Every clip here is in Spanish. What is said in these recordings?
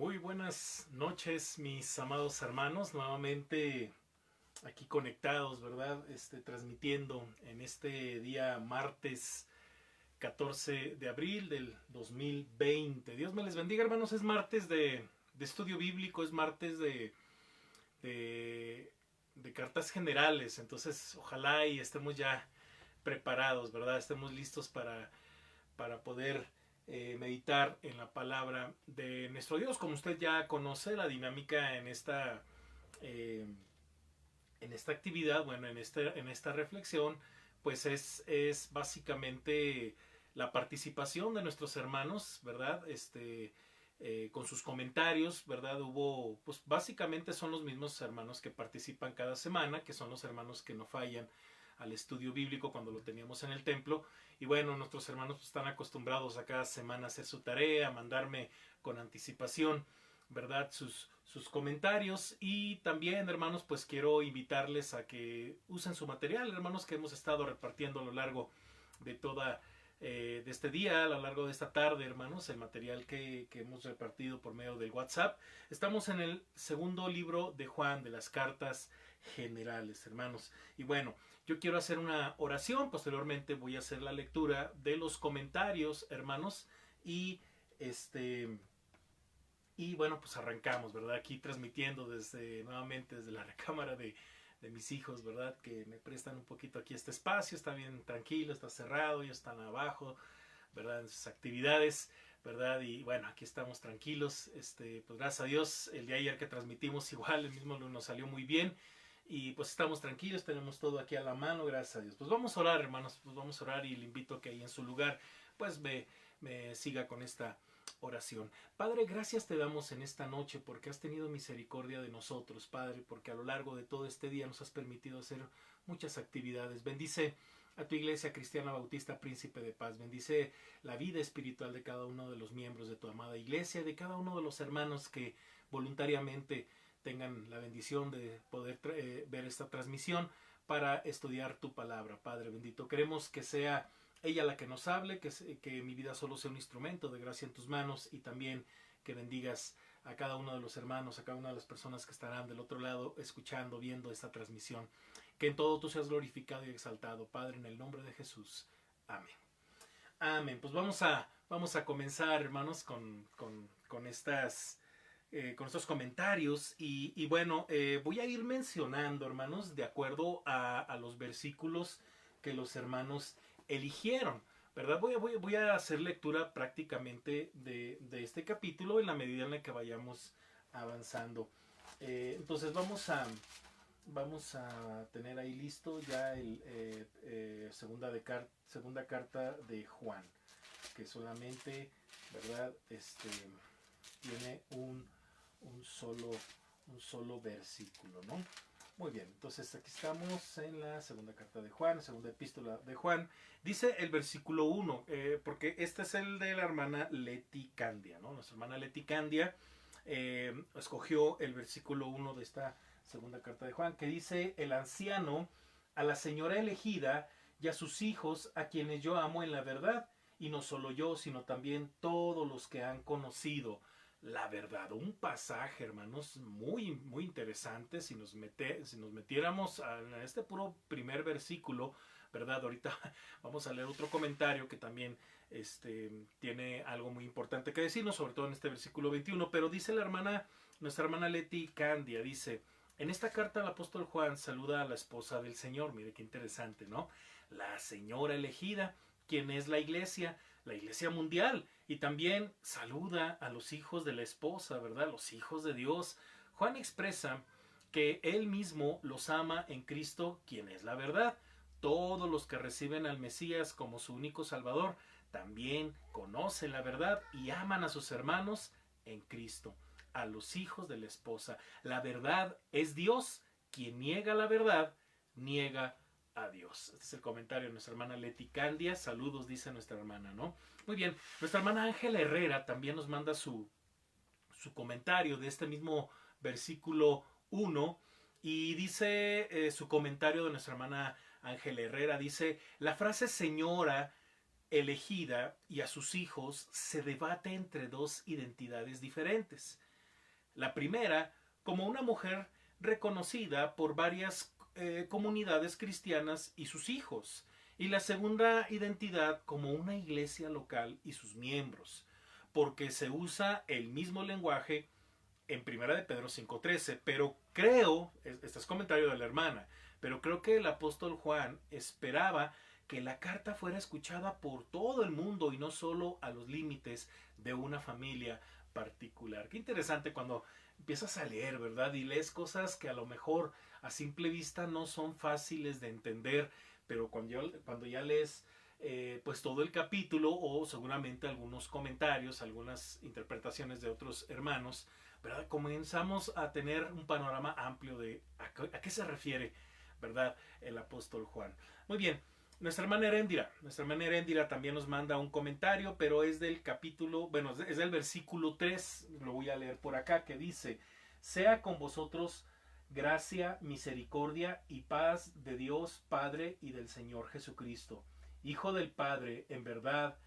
Muy buenas noches, mis amados hermanos, nuevamente aquí conectados, ¿verdad? Transmitiendo en este día martes 14 de abril del 2020. Dios me les bendiga, hermanos. Es martes de estudio bíblico, es martes de, de cartas generales. Entonces, ojalá y estemos ya preparados, ¿verdad? Estemos listos para poder meditar en la palabra de nuestro Dios. Como usted ya conoce la dinámica eh, en esta actividad, bueno, en esta reflexión, pues es básicamente la participación de nuestros hermanos, ¿verdad? Con sus comentarios, ¿verdad? Pues básicamente son los mismos hermanos que participan cada semana, que son los hermanos que no fallan al estudio bíblico cuando lo teníamos en el templo. Y bueno, nuestros hermanos pues, están acostumbrados a cada semana a hacer su tarea, a mandarme con anticipación, ¿verdad? Sus comentarios. Y también, hermanos, pues quiero invitarles a que usen su material, hermanos, que hemos estado repartiendo a lo largo de de este día, a lo largo de esta tarde, hermanos, el material que hemos repartido por medio del WhatsApp. Estamos en el segundo libro de Juan, de las cartas generales, hermanos. Y bueno, yo quiero hacer una oración, posteriormente voy a hacer la lectura de los comentarios, hermanos, y este y bueno, pues arrancamos, ¿verdad? Aquí transmitiendo nuevamente desde la recámara de mis hijos, ¿verdad? Que me prestan un poquito aquí este espacio, está bien tranquilo, está cerrado, ellos están abajo, ¿verdad? En sus actividades, ¿verdad? Y bueno, aquí estamos tranquilos, pues gracias a Dios, el día de ayer que transmitimos igual, el mismo nos salió muy bien. Y pues estamos tranquilos, tenemos todo aquí a la mano, gracias a Dios. Pues vamos a orar, hermanos, pues vamos a orar y le invito a que ahí en su lugar, pues me siga con esta oración. Padre, gracias te damos en esta noche porque has tenido misericordia de nosotros, Padre, porque a lo largo de todo este día nos has permitido hacer muchas actividades. Bendice a tu iglesia cristiana bautista Príncipe de Paz. Bendice la vida espiritual de cada uno de los miembros de tu amada iglesia, de cada uno de los hermanos que voluntariamente tengan la bendición de poder ver esta transmisión para estudiar tu palabra. Padre bendito, queremos que sea ella la que nos hable, que mi vida solo sea un instrumento de gracia en tus manos y también que bendigas a cada uno de los hermanos, a cada una de las personas que estarán del otro lado escuchando, viendo esta transmisión. Que en todo tú seas glorificado y exaltado, Padre, en el nombre de Jesús. Amén. Amén. Pues vamos a comenzar, hermanos, con con estos comentarios y bueno, voy a ir mencionando, hermanos, de acuerdo a los versículos que los hermanos eligieron, ¿verdad? Voy a hacer lectura prácticamente de este capítulo en la medida en la que vayamos avanzando. Entonces vamos a tener ahí listo ya el segunda carta de Juan, que solamente, ¿verdad? Tiene un solo, un solo versículo, ¿no? Muy bien, entonces aquí estamos en la segunda carta de Juan, segunda epístola de Juan. Dice el versículo 1, porque este es el de la hermana Leti Candia, ¿no? Nuestra hermana Leti Candia escogió el versículo 1 de esta segunda carta de Juan, que dice: el anciano a la señora elegida y a sus hijos, a quienes yo amo en la verdad, y no solo yo, sino también todos los que han conocido la verdad. Un pasaje, hermanos, muy interesante. Si nos metiéramos en este puro primer versículo, ¿verdad? Ahorita vamos a leer otro comentario que también tiene algo muy importante que decirnos, sobre todo en este versículo 21, pero dice nuestra hermana Leti Candia, dice: en esta carta el apóstol Juan saluda a la esposa del Señor. Mire qué interesante, ¿no? La señora elegida, quien es la iglesia mundial, y también saluda a los hijos de la esposa, ¿verdad? Los hijos de Dios. Juan expresa que él mismo los ama en Cristo, quien es la verdad. Todos los que reciben al Mesías como su único Salvador también conocen la verdad y aman a sus hermanos en Cristo, a los hijos de la esposa. La verdad es Dios. Quien niega la verdad, niega a Dios. Este es el comentario de nuestra hermana Leti Candia. Saludos, dice nuestra hermana, ¿no? Muy bien. Nuestra hermana Ángela Herrera también nos manda su comentario de este mismo versículo 1 y dice su comentario de nuestra hermana Ángela Herrera, dice: la frase señora elegida y a sus hijos se debate entre dos identidades diferentes. La primera, como una mujer reconocida por varias comunidades cristianas y sus hijos. Y la segunda identidad como una iglesia local y sus miembros, porque se usa el mismo lenguaje en Primera de Pedro 5:13, pero creo, este es comentario de la hermana, pero creo que el apóstol Juan esperaba que la carta fuera escuchada por todo el mundo y no solo a los límites de una familia particular. Qué interesante cuando empiezas a leer, ¿verdad? Y lees cosas que a lo mejor a simple vista no son fáciles de entender, pero cuando ya lees pues todo el capítulo o seguramente algunos comentarios, algunas interpretaciones de otros hermanos, ¿verdad? Comenzamos a tener un panorama amplio de a qué se refiere, ¿verdad? El apóstol Juan. Muy bien, nuestra hermana Heréndira también nos manda un comentario, pero es del capítulo, bueno, es del versículo 3, lo voy a leer por acá, que dice, sea con vosotros gracia, misericordia y paz de Dios Padre y del Señor Jesucristo, Hijo del Padre, en verdad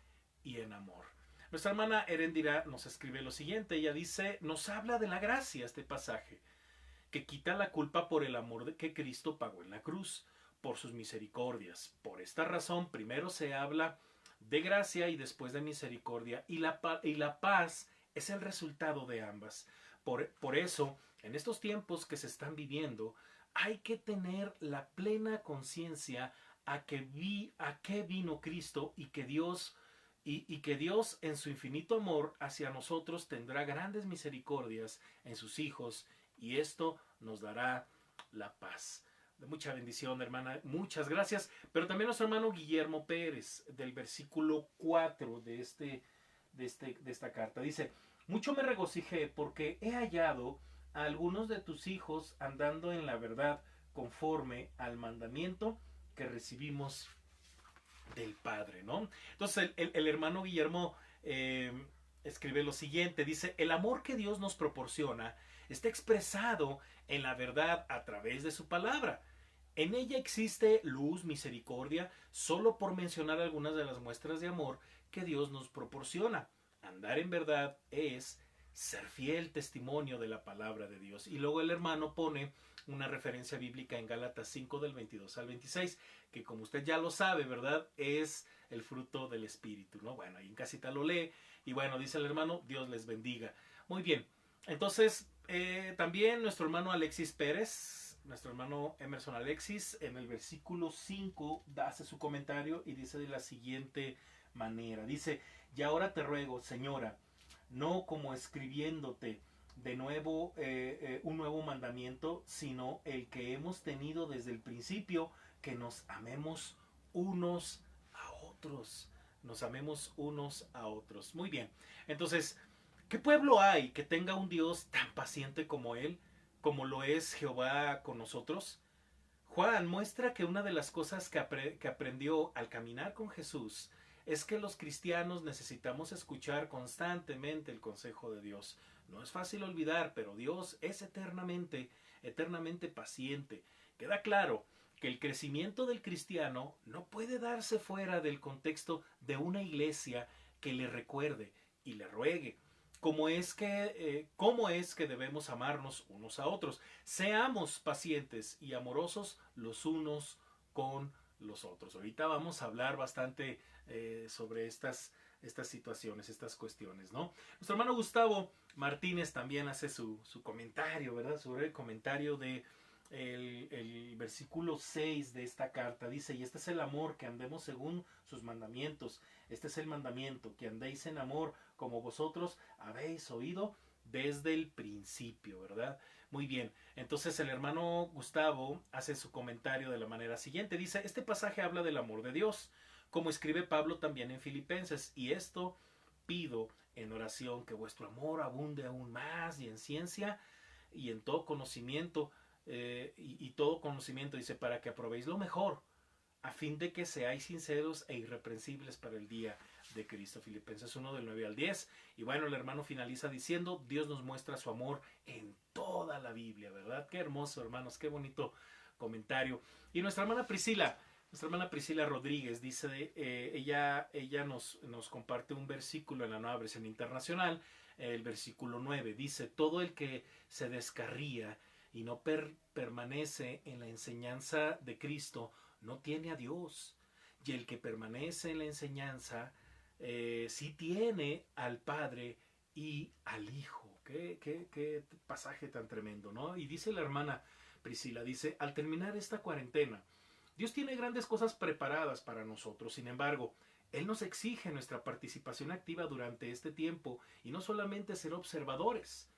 y en amor. Nuestra hermana Heréndira nos escribe lo siguiente, ella dice, nos habla de la gracia este pasaje, que quita la culpa por el amor que Cristo pagó en la cruz, por sus misericordias. Por esta razón, primero se habla de gracia y después de misericordia, y la paz es el resultado de ambas. Por eso, en estos tiempos que se están viviendo, hay que tener la plena conciencia a qué vino Cristo y que Dios en su infinito amor hacia nosotros tendrá grandes misericordias en sus hijos y esto nos dará la paz. De mucha bendición, hermana, muchas gracias. Pero también nuestro hermano Guillermo Pérez, del versículo 4 de esta carta, dice, mucho me regocijé porque he hallado a algunos de tus hijos andando en la verdad conforme al mandamiento que recibimos del Padre, ¿no? Entonces el hermano Guillermo escribe lo siguiente, dice, el amor que Dios nos proporciona está expresado en la verdad a través de su palabra. En ella existe luz, misericordia, solo por mencionar algunas de las muestras de amor que Dios nos proporciona. Andar en verdad es ser fiel testimonio de la palabra de Dios. Y luego el hermano pone una referencia bíblica en Gálatas 5 del 22 al 26, que como usted ya lo sabe, ¿verdad? Es el fruto del Espíritu, ¿no? Bueno, ahí en casita lo lee y bueno, dice el hermano, Dios les bendiga. Muy bien, entonces también nuestro hermano Alexis Pérez, nuestro hermano Emerson Alexis, en el versículo 5 hace su comentario y dice de la siguiente manera, dice, y ahora te ruego, señora, no como escribiéndote de nuevo un nuevo mandamiento, sino el que hemos tenido desde el principio, que nos amemos unos a otros. Nos amemos unos a otros. Muy bien. Entonces, ¿qué pueblo hay que tenga un Dios tan paciente como Él, como lo es Jehová con nosotros? Juan muestra que una de las cosas que aprendió al caminar con Jesús es que los cristianos necesitamos escuchar constantemente el consejo de Dios. No es fácil olvidar, pero Dios es eternamente paciente. Queda claro que el crecimiento del cristiano no puede darse fuera del contexto de una iglesia que le recuerde y le ruegue cómo es que debemos amarnos unos a otros. Seamos pacientes y amorosos los unos con los otros. Ahorita vamos a hablar bastante sobre estas situaciones, estas cuestiones, ¿no? Nuestro hermano Gustavo Martínez también hace su comentario, ¿verdad? Sobre el comentario de el versículo 6 de esta carta. Dice, y este es el amor, que andemos según sus mandamientos. Este es el mandamiento, que andéis en amor como vosotros habéis oído desde el principio, ¿verdad? Muy bien, entonces el hermano Gustavo hace su comentario de la manera siguiente. Dice, este pasaje habla del amor de Dios, como escribe Pablo también en Filipenses, y esto pido en oración, que vuestro amor abunde aún más y en ciencia y en todo conocimiento, y todo conocimiento, dice, para que aprobéis lo mejor, a fin de que seáis sinceros e irreprensibles para el día de Cristo. Filipenses 1 del 9 al 10. Y bueno, el hermano finaliza diciendo, Dios nos muestra su amor en toda la Biblia, ¿verdad? Qué hermoso, hermanos, qué bonito comentario. Y nuestra hermana Priscila Rodríguez dice, ella nos comparte un versículo en la Nueva Versión Internacional, el versículo 9. Dice, todo el que se descarría y no permanece en la enseñanza de Cristo, no tiene a Dios. Y el que permanece en la enseñanza, sí tiene al Padre y al Hijo. Qué pasaje tan tremendo, ¿no? Y dice la hermana Priscila, dice, al terminar esta cuarentena, Dios tiene grandes cosas preparadas para nosotros. Sin embargo, Él nos exige nuestra participación activa durante este tiempo y no solamente ser observadores.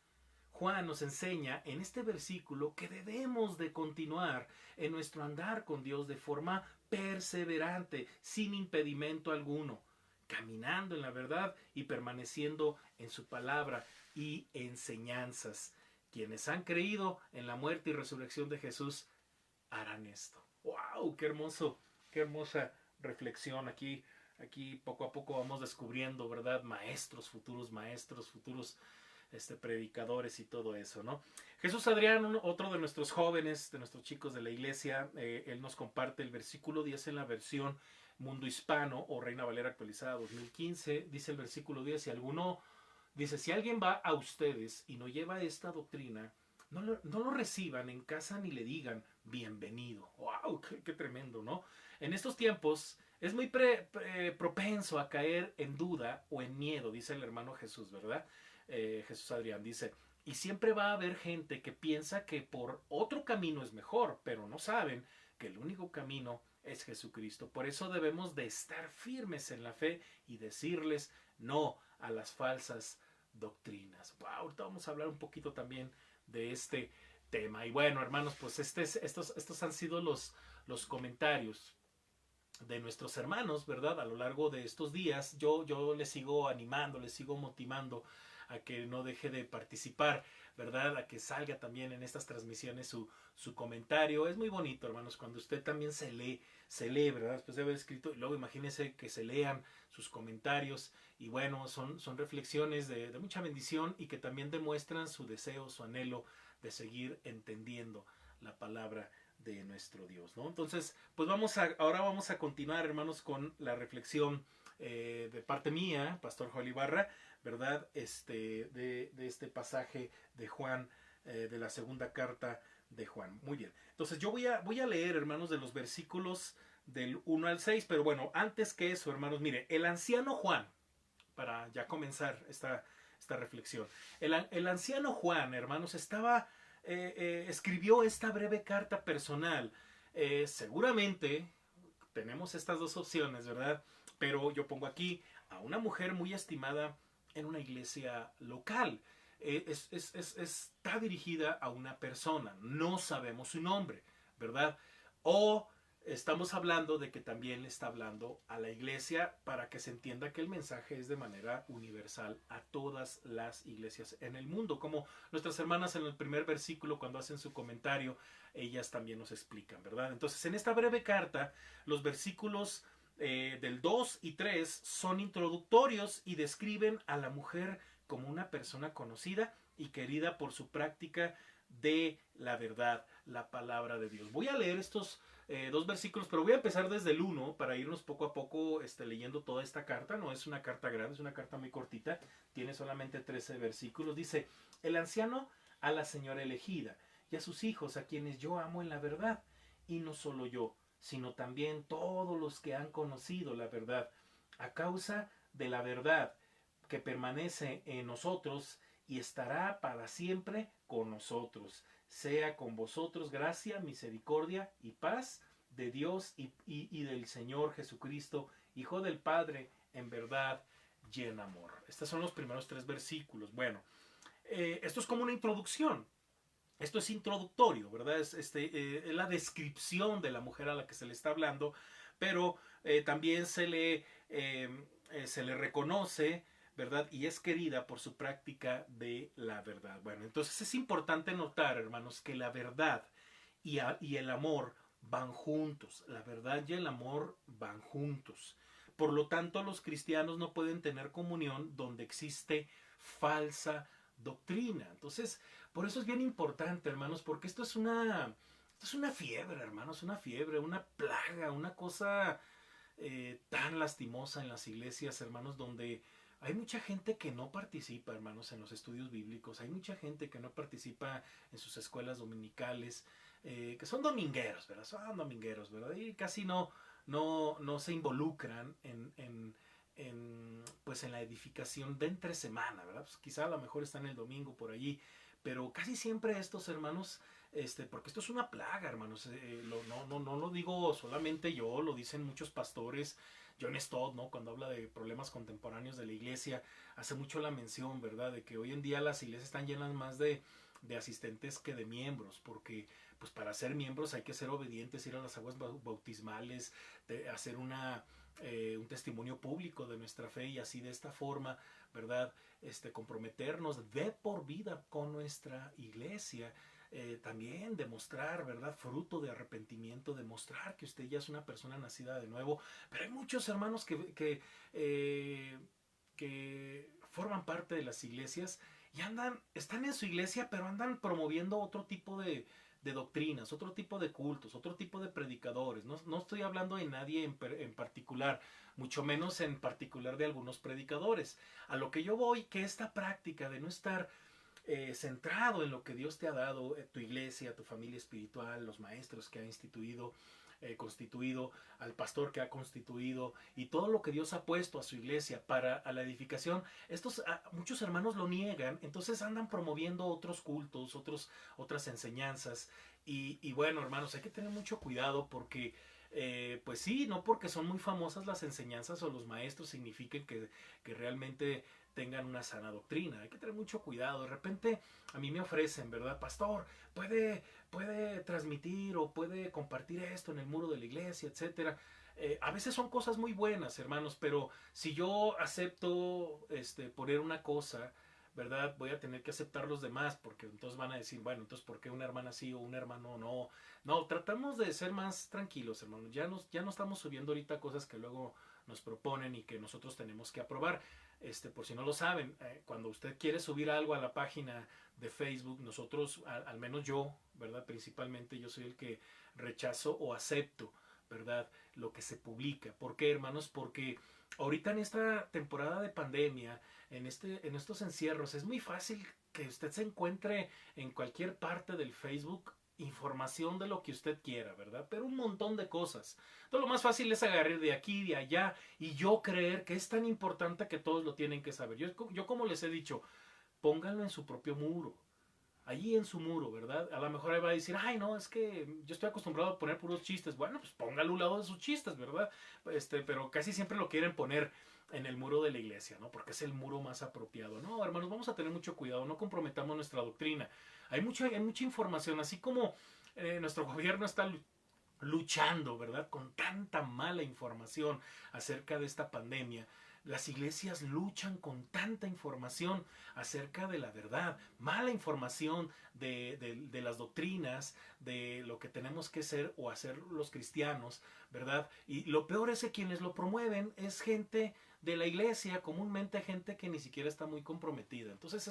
Juan nos enseña en este versículo que debemos de continuar en nuestro andar con Dios de forma perseverante, sin impedimento alguno, caminando en la verdad y permaneciendo en su palabra y enseñanzas. Quienes han creído en la muerte y resurrección de Jesús harán esto. ¡Wow! ¡Qué hermoso! ¡Qué hermosa reflexión! Aquí poco a poco vamos descubriendo, ¿verdad? Maestros, futuros predicadores y todo eso, ¿no? Jesús Adrián, otro de nuestros jóvenes, de nuestros chicos de la iglesia, él nos comparte el versículo 10 en la versión Mundo Hispano o Reina Valera actualizada 2015. Dice el versículo 10, si alguien va a ustedes y no lleva esta doctrina, no lo reciban en casa ni le digan bienvenido. ¡Wow! ¡Qué tremendo!, ¿no? En estos tiempos es muy propenso a caer en duda o en miedo, dice el hermano Jesús, ¿verdad? Jesús Adrián dice, y siempre va a haber gente que piensa que por otro camino es mejor, pero no saben que el único camino es Jesucristo. Por eso debemos de estar firmes en la fe y decirles no a las falsas doctrinas. Wow, ahorita vamos a hablar un poquito también de este tema. Y bueno, hermanos, pues estos han sido los comentarios de nuestros hermanos, ¿verdad? A lo largo de estos días, yo les sigo animando, les sigo motivando a que no deje de participar, ¿verdad? A que salga también en estas transmisiones su comentario. Es muy bonito, hermanos, cuando usted también se lee, ¿verdad? Después de haber escrito, y luego imagínense que se lean sus comentarios, y bueno, son reflexiones de mucha bendición y que también demuestran su deseo, su anhelo de seguir entendiendo la palabra de nuestro Dios, ¿no? Entonces, pues ahora vamos a continuar, hermanos, con la reflexión de parte mía, Pastor Joel Ibarra, ¿verdad? De este pasaje de Juan, de la segunda carta de Juan. Muy bien. Entonces, yo voy a leer, hermanos, de los versículos del 1 al 6, pero bueno, antes que eso, hermanos, mire, el anciano Juan, para ya comenzar esta reflexión, el anciano Juan, hermanos, escribió esta breve carta personal. Seguramente tenemos estas dos opciones, ¿verdad? Pero yo pongo aquí a una mujer muy estimada en una iglesia local. Está dirigida a una persona, no sabemos su nombre, ¿verdad? O estamos hablando de que también le está hablando a la iglesia para que se entienda que el mensaje es de manera universal a todas las iglesias en el mundo. Como nuestras hermanas en el primer versículo, cuando hacen su comentario, ellas también nos explican, ¿verdad? Entonces, en esta breve carta, los versículos del 2 y 3 son introductorios y describen a la mujer como una persona conocida y querida por su práctica de la verdad, la palabra de Dios. Voy a leer estos dos versículos, pero voy a empezar desde el 1 para irnos poco a poco leyendo toda esta carta. No es una carta grande, es una carta muy cortita, tiene solamente 13 versículos. Dice, el anciano a la señora elegida y a sus hijos, a quienes yo amo en la verdad, y no solo yo, sino también todos los que han conocido la verdad, a causa de la verdad que permanece en nosotros y estará para siempre con nosotros. Sea con vosotros gracia, misericordia y paz de Dios y del Señor Jesucristo, Hijo del Padre, en verdad y en amor. Estos son los primeros 3 versículos. Bueno, esto es como una introducción. Esto es introductorio, ¿verdad? Es la descripción de la mujer a la que se le está hablando, pero también se le reconoce, ¿verdad? Y es querida por su práctica de la verdad. Bueno, entonces es importante notar, hermanos, que la verdad y el amor van juntos. La verdad y el amor van juntos. Por lo tanto, los cristianos no pueden tener comunión donde existe falsa doctrina. Entonces, por eso es bien importante, hermanos, porque esto es una fiebre, hermanos, una fiebre, una plaga, una cosa tan lastimosa en las iglesias, hermanos, donde hay mucha gente que no participa, hermanos, en los estudios bíblicos. Hay mucha gente que no participa en sus escuelas dominicales, que son domingueros, ¿verdad? Son domingueros, ¿verdad? Y casi no se involucran pues en la edificación de entre semana, ¿verdad? Pues quizá a lo mejor están el domingo por allí, pero casi siempre estos hermanos, porque esto es una plaga, hermanos, no lo digo solamente yo, lo dicen muchos pastores. John Stott, ¿no? Cuando habla de problemas contemporáneos de la iglesia, hace mucho la mención, ¿verdad? De que hoy en día las iglesias están llenas más de asistentes que de miembros, porque pues para ser miembros hay que ser obedientes, ir a las aguas bautismales, hacer un testimonio público de nuestra fe y así de esta forma, ¿verdad? Comprometernos de por vida con nuestra iglesia. También demostrar, ¿verdad? Fruto de arrepentimiento, demostrar que usted ya es una persona nacida de nuevo. Pero hay muchos hermanos que forman parte de las iglesias y están en su iglesia, pero andan promoviendo otro tipo de doctrinas, otro tipo de cultos, otro tipo de predicadores. No estoy hablando de nadie en particular, mucho menos en particular de algunos predicadores. A lo que yo voy, que esta práctica de no estar centrado en lo que Dios te ha dado, tu iglesia, tu familia espiritual, los maestros que ha constituido, al pastor que ha constituido y todo lo que Dios ha puesto a su iglesia para a la edificación. Muchos hermanos lo niegan, entonces andan promoviendo otros cultos, otras enseñanzas y bueno, hermanos, hay que tener mucho cuidado porque pues sí, no porque son muy famosas las enseñanzas o los maestros signifiquen que realmente tengan una sana doctrina. Hay que tener mucho cuidado. De repente a mí me ofrecen, ¿verdad? Pastor, puede transmitir o puede compartir esto en el muro de la iglesia, etcétera. A veces son cosas muy buenas, hermanos, pero si yo acepto poner una cosa, ¿verdad? Voy a tener que aceptar los demás, porque entonces van a decir, bueno, entonces ¿por qué una hermana sí o un hermano no? No, tratamos de ser más tranquilos, hermanos. Ya no estamos subiendo ahorita cosas que luego nos proponen y que nosotros tenemos que aprobar. Por si no lo saben, cuando usted quiere subir algo a la página de Facebook, nosotros, al menos yo, ¿verdad? Principalmente yo soy el que rechazo o acepto, ¿verdad? Lo que se publica. ¿Por qué, hermanos? Porque ahorita en esta temporada de pandemia, en estos encierros, es muy fácil que usted se encuentre en cualquier parte del Facebook información de lo que usted quiera, ¿verdad? Pero un montón de cosas. Entonces lo más fácil es agarrar de aquí, de allá, y yo creer que es tan importante que todos lo tienen que saber. Yo como les he dicho, pónganlo en su propio muro. Allí en su muro, ¿verdad? A lo mejor ahí va a decir, ay, no, es que yo estoy acostumbrado a poner puros chistes. Bueno, pues póngalo a un lado de sus chistes, ¿verdad? Pero casi siempre lo quieren poner en el muro de la iglesia, ¿no? Porque es el muro más apropiado. No, hermanos, vamos a tener mucho cuidado, no comprometamos nuestra doctrina. Hay mucha información, así como nuestro gobierno está luchando, ¿verdad? Con tanta mala información acerca de esta pandemia. Las iglesias luchan con tanta información acerca de la verdad, mala información de las doctrinas, de lo que tenemos que ser o hacer los cristianos, ¿verdad? Y lo peor es que quienes lo promueven es gente de la iglesia, comúnmente gente que ni siquiera está muy comprometida. Entonces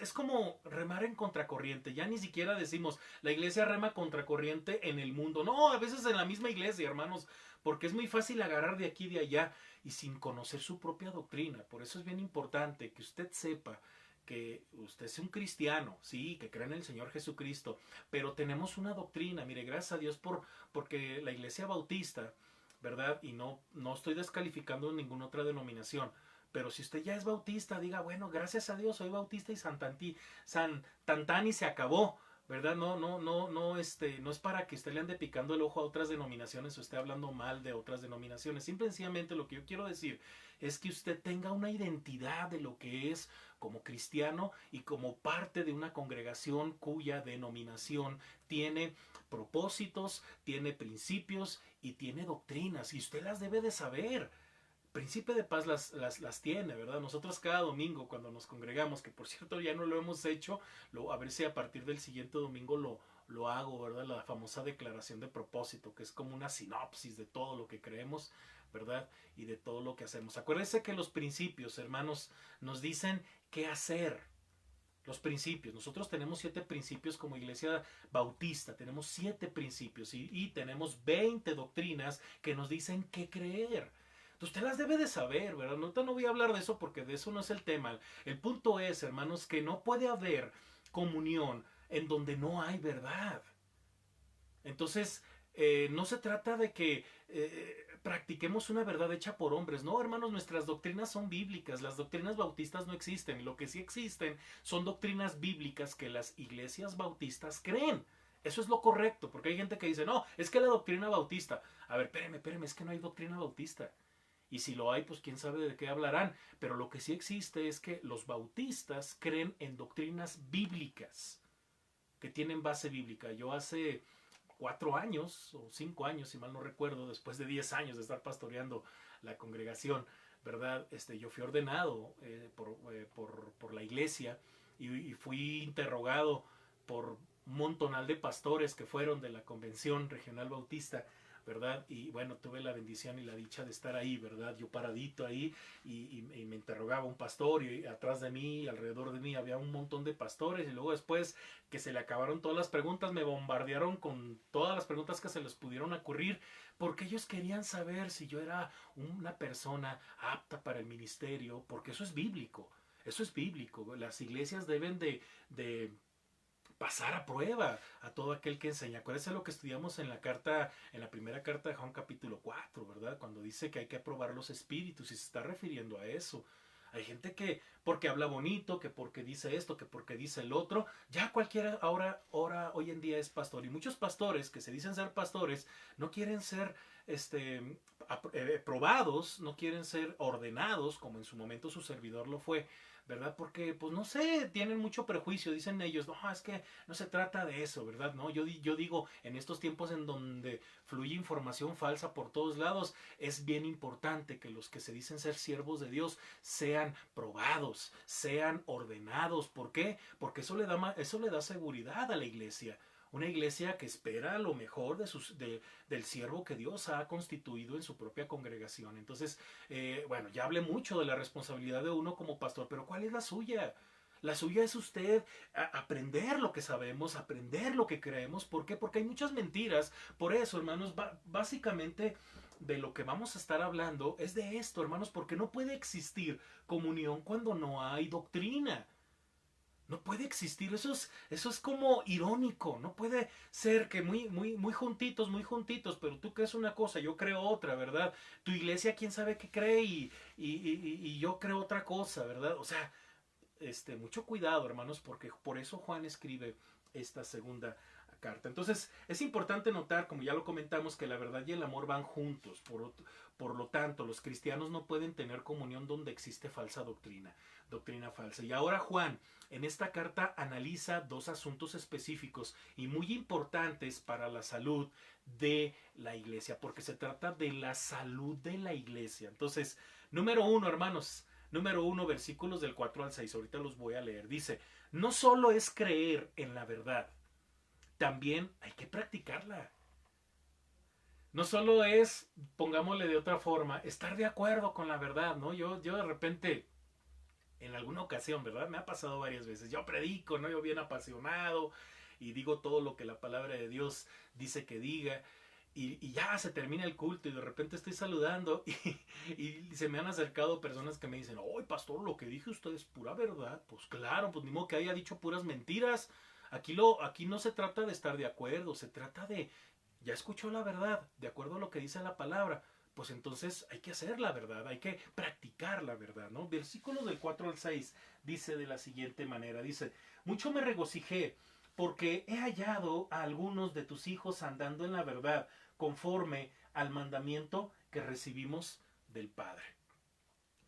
es como remar en contracorriente. Ya ni siquiera decimos la iglesia rema contracorriente en el mundo. No, a veces en la misma iglesia, hermanos, porque es muy fácil agarrar de aquí y de allá y sin conocer su propia doctrina. Por eso es bien importante que usted sepa que usted es un cristiano, sí, que cree en el Señor Jesucristo, pero tenemos una doctrina. Mire, gracias a Dios porque la iglesia bautista, ¿verdad? Y no estoy descalificando ninguna otra denominación, pero si usted ya es bautista, diga, bueno, gracias a Dios soy bautista y San Tantán y se acabó, ¿verdad? No es para que usted le ande picando el ojo a otras denominaciones o esté hablando mal de otras denominaciones. Simple y sencillamente lo que yo quiero decir es que usted tenga una identidad de lo que es como cristiano y como parte de una congregación cuya denominación tiene propósitos, tiene principios y tiene doctrinas y usted las debe de saber. Príncipe de Paz las tiene, ¿verdad? Nosotros cada domingo cuando nos congregamos, que por cierto ya no lo hemos hecho, a ver si a partir del siguiente domingo lo hago, ¿verdad? La famosa declaración de propósito, que es como una sinopsis de todo lo que creemos, ¿verdad? Y de todo lo que hacemos. Acuérdense que los principios, hermanos, nos dicen qué hacer. Los principios. Nosotros tenemos 7 principios como iglesia bautista. Tenemos 7 principios y tenemos 20 doctrinas que nos dicen qué creer. Usted las debe de saber, ¿verdad? No voy a hablar de eso porque de eso no es el tema. El punto es, hermanos, que no puede haber comunión en donde no hay verdad. Entonces, no se trata de que practiquemos una verdad hecha por hombres. No, hermanos, nuestras doctrinas son bíblicas. Las doctrinas bautistas no existen. Lo que sí existen son doctrinas bíblicas que las iglesias bautistas creen. Eso es lo correcto, porque hay gente que dice, no, es que la doctrina bautista. A ver, espéreme, es que no hay doctrina bautista. Y si lo hay, pues quién sabe de qué hablarán. Pero lo que sí existe es que los bautistas creen en doctrinas bíblicas, que tienen base bíblica. Yo hace 4 años o 5 años, si mal no recuerdo, después de 10 años de estar pastoreando la congregación, ¿verdad? Yo fui ordenado por la iglesia y fui interrogado por un montonal de pastores que fueron de la Convención Regional Bautista, ¿verdad? Y bueno, tuve la bendición y la dicha de estar ahí, ¿verdad? Yo paradito ahí y me interrogaba un pastor y atrás de mí, alrededor de mí había un montón de pastores y luego después que se le acabaron todas las preguntas, me bombardearon con todas las preguntas que se les pudieron ocurrir porque ellos querían saber si yo era una persona apta para el ministerio, porque eso es bíblico. Eso es bíblico. Las iglesias deben de pasar a prueba a todo aquel que enseña. Acuérdense lo que estudiamos en la primera carta de Juan capítulo 4, ¿verdad? Cuando dice que hay que aprobar los espíritus y se está refiriendo a eso. Hay gente que porque habla bonito, que porque dice esto, que porque dice el otro, ya cualquiera hoy en día es pastor. Y muchos pastores que se dicen ser pastores no quieren ser probados, no quieren ser ordenados, como en su momento su servidor lo fue, ¿verdad? Porque, pues no sé, tienen mucho prejuicio, dicen ellos, no, es que no se trata de eso, ¿verdad? No, yo digo, en estos tiempos en donde fluye información falsa por todos lados, es bien importante que los que se dicen ser siervos de Dios sean probados, sean ordenados. ¿Por qué? Porque eso le da seguridad a la iglesia. Una iglesia que espera lo mejor del siervo que Dios ha constituido en su propia congregación. Entonces, bueno, ya hablé mucho de la responsabilidad de uno como pastor, pero ¿cuál es la suya? La suya es usted aprender lo que sabemos, aprender lo que creemos. ¿Por qué? Porque hay muchas mentiras. Por eso, hermanos, básicamente de lo que vamos a estar hablando es de esto, hermanos, porque no puede existir comunión cuando no hay doctrina. No puede existir, eso es como irónico, no puede ser que muy juntitos, pero tú crees una cosa, yo creo otra, ¿verdad? Tu iglesia quién sabe qué cree y yo creo otra cosa, ¿verdad? O sea, mucho cuidado, hermanos, porque por eso Juan escribe esta segunda carta. Entonces, es importante notar, como ya lo comentamos, que la verdad y el amor van juntos. Por lo tanto, los cristianos no pueden tener comunión donde existe falsa doctrina falsa. Y ahora Juan, en esta carta, analiza dos asuntos específicos y muy importantes para la salud de la iglesia, porque se trata de la salud de la iglesia. Entonces, número uno, hermanos, número 1, versículos del 4 al 6. Ahorita los voy a leer. Dice, no solo es creer en la verdad, también hay que practicarla. No solo es, pongámosle de otra forma, estar de acuerdo con la verdad, ¿no? Yo de repente, en alguna ocasión, ¿verdad? Me ha pasado varias veces. Yo predico, ¿no? Yo bien apasionado y digo todo lo que la palabra de Dios dice que diga. Y ya se termina el culto y de repente estoy saludando y se me han acercado personas que me dicen, ¡ay, pastor, lo que dije usted es pura verdad! Pues claro, pues ni modo que haya dicho puras mentiras. Aquí no se trata de estar de acuerdo, se trata de, ya escuchó la verdad, de acuerdo a lo que dice la palabra, pues entonces hay que hacer la verdad, hay que practicar la verdad, ¿no? Versículos del 4 al 6 dice de la siguiente manera, dice, mucho me regocijé porque he hallado a algunos de tus hijos andando en la verdad, conforme al mandamiento que recibimos del Padre.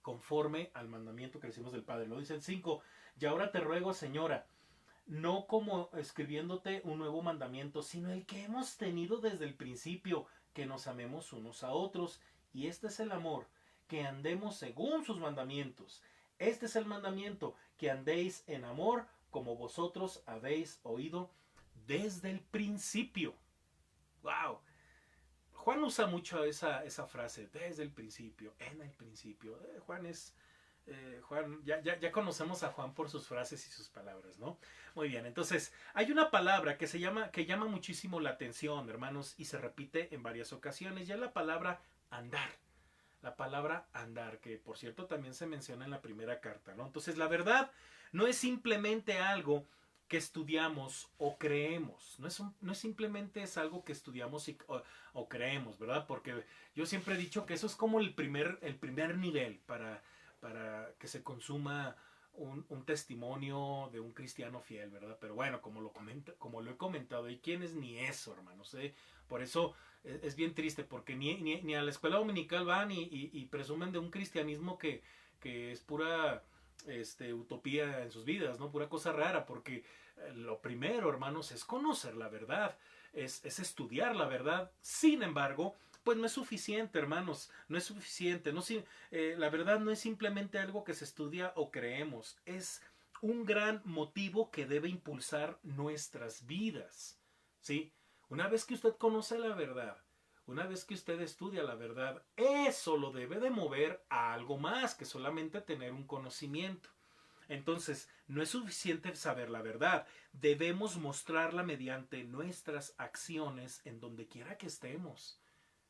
Conforme al mandamiento que recibimos del Padre. Lo dice el 5. Y ahora te ruego, Señora, no como escribiéndote un nuevo mandamiento, sino el que hemos tenido desde el principio, que nos amemos unos a otros. Y este es el amor, que andemos según sus mandamientos. Este es el mandamiento, que andéis en amor, como vosotros habéis oído desde el principio. ¡Wow! Juan usa mucho esa frase, desde el principio, en el principio. Juan, ya conocemos a Juan por sus frases y sus palabras, ¿no? Muy bien, entonces, hay una palabra que llama muchísimo la atención, hermanos, y se repite en varias ocasiones, ya la palabra andar. la palabra andar, que por cierto también se menciona en la primera carta, ¿no? Entonces la verdad no es simplemente algo que estudiamos o creemos, no es simplemente es algo que estudiamos o creemos, ¿verdad? Porque yo siempre he dicho que eso es como el primer nivel para que se consuma un testimonio de un cristiano fiel, ¿verdad? Pero bueno, como lo he comentado, hay quienes ni eso, hermanos, ¿eh? Por eso es bien triste, porque ni a la escuela dominical van y presumen de un cristianismo que es pura utopía en sus vidas, ¿no? Pura cosa rara, porque lo primero, hermanos, es conocer la verdad, es estudiar la verdad. Sin embargo, pues no es suficiente, hermanos, no es suficiente. La verdad no es simplemente algo que se estudia o creemos, es un gran motivo que debe impulsar nuestras vidas, ¿sí? Una vez que usted conoce la verdad, una vez que usted estudia la verdad, eso lo debe de mover a algo más que solamente tener un conocimiento. Entonces, no es suficiente saber la verdad, debemos mostrarla mediante nuestras acciones en donde quiera que estemos.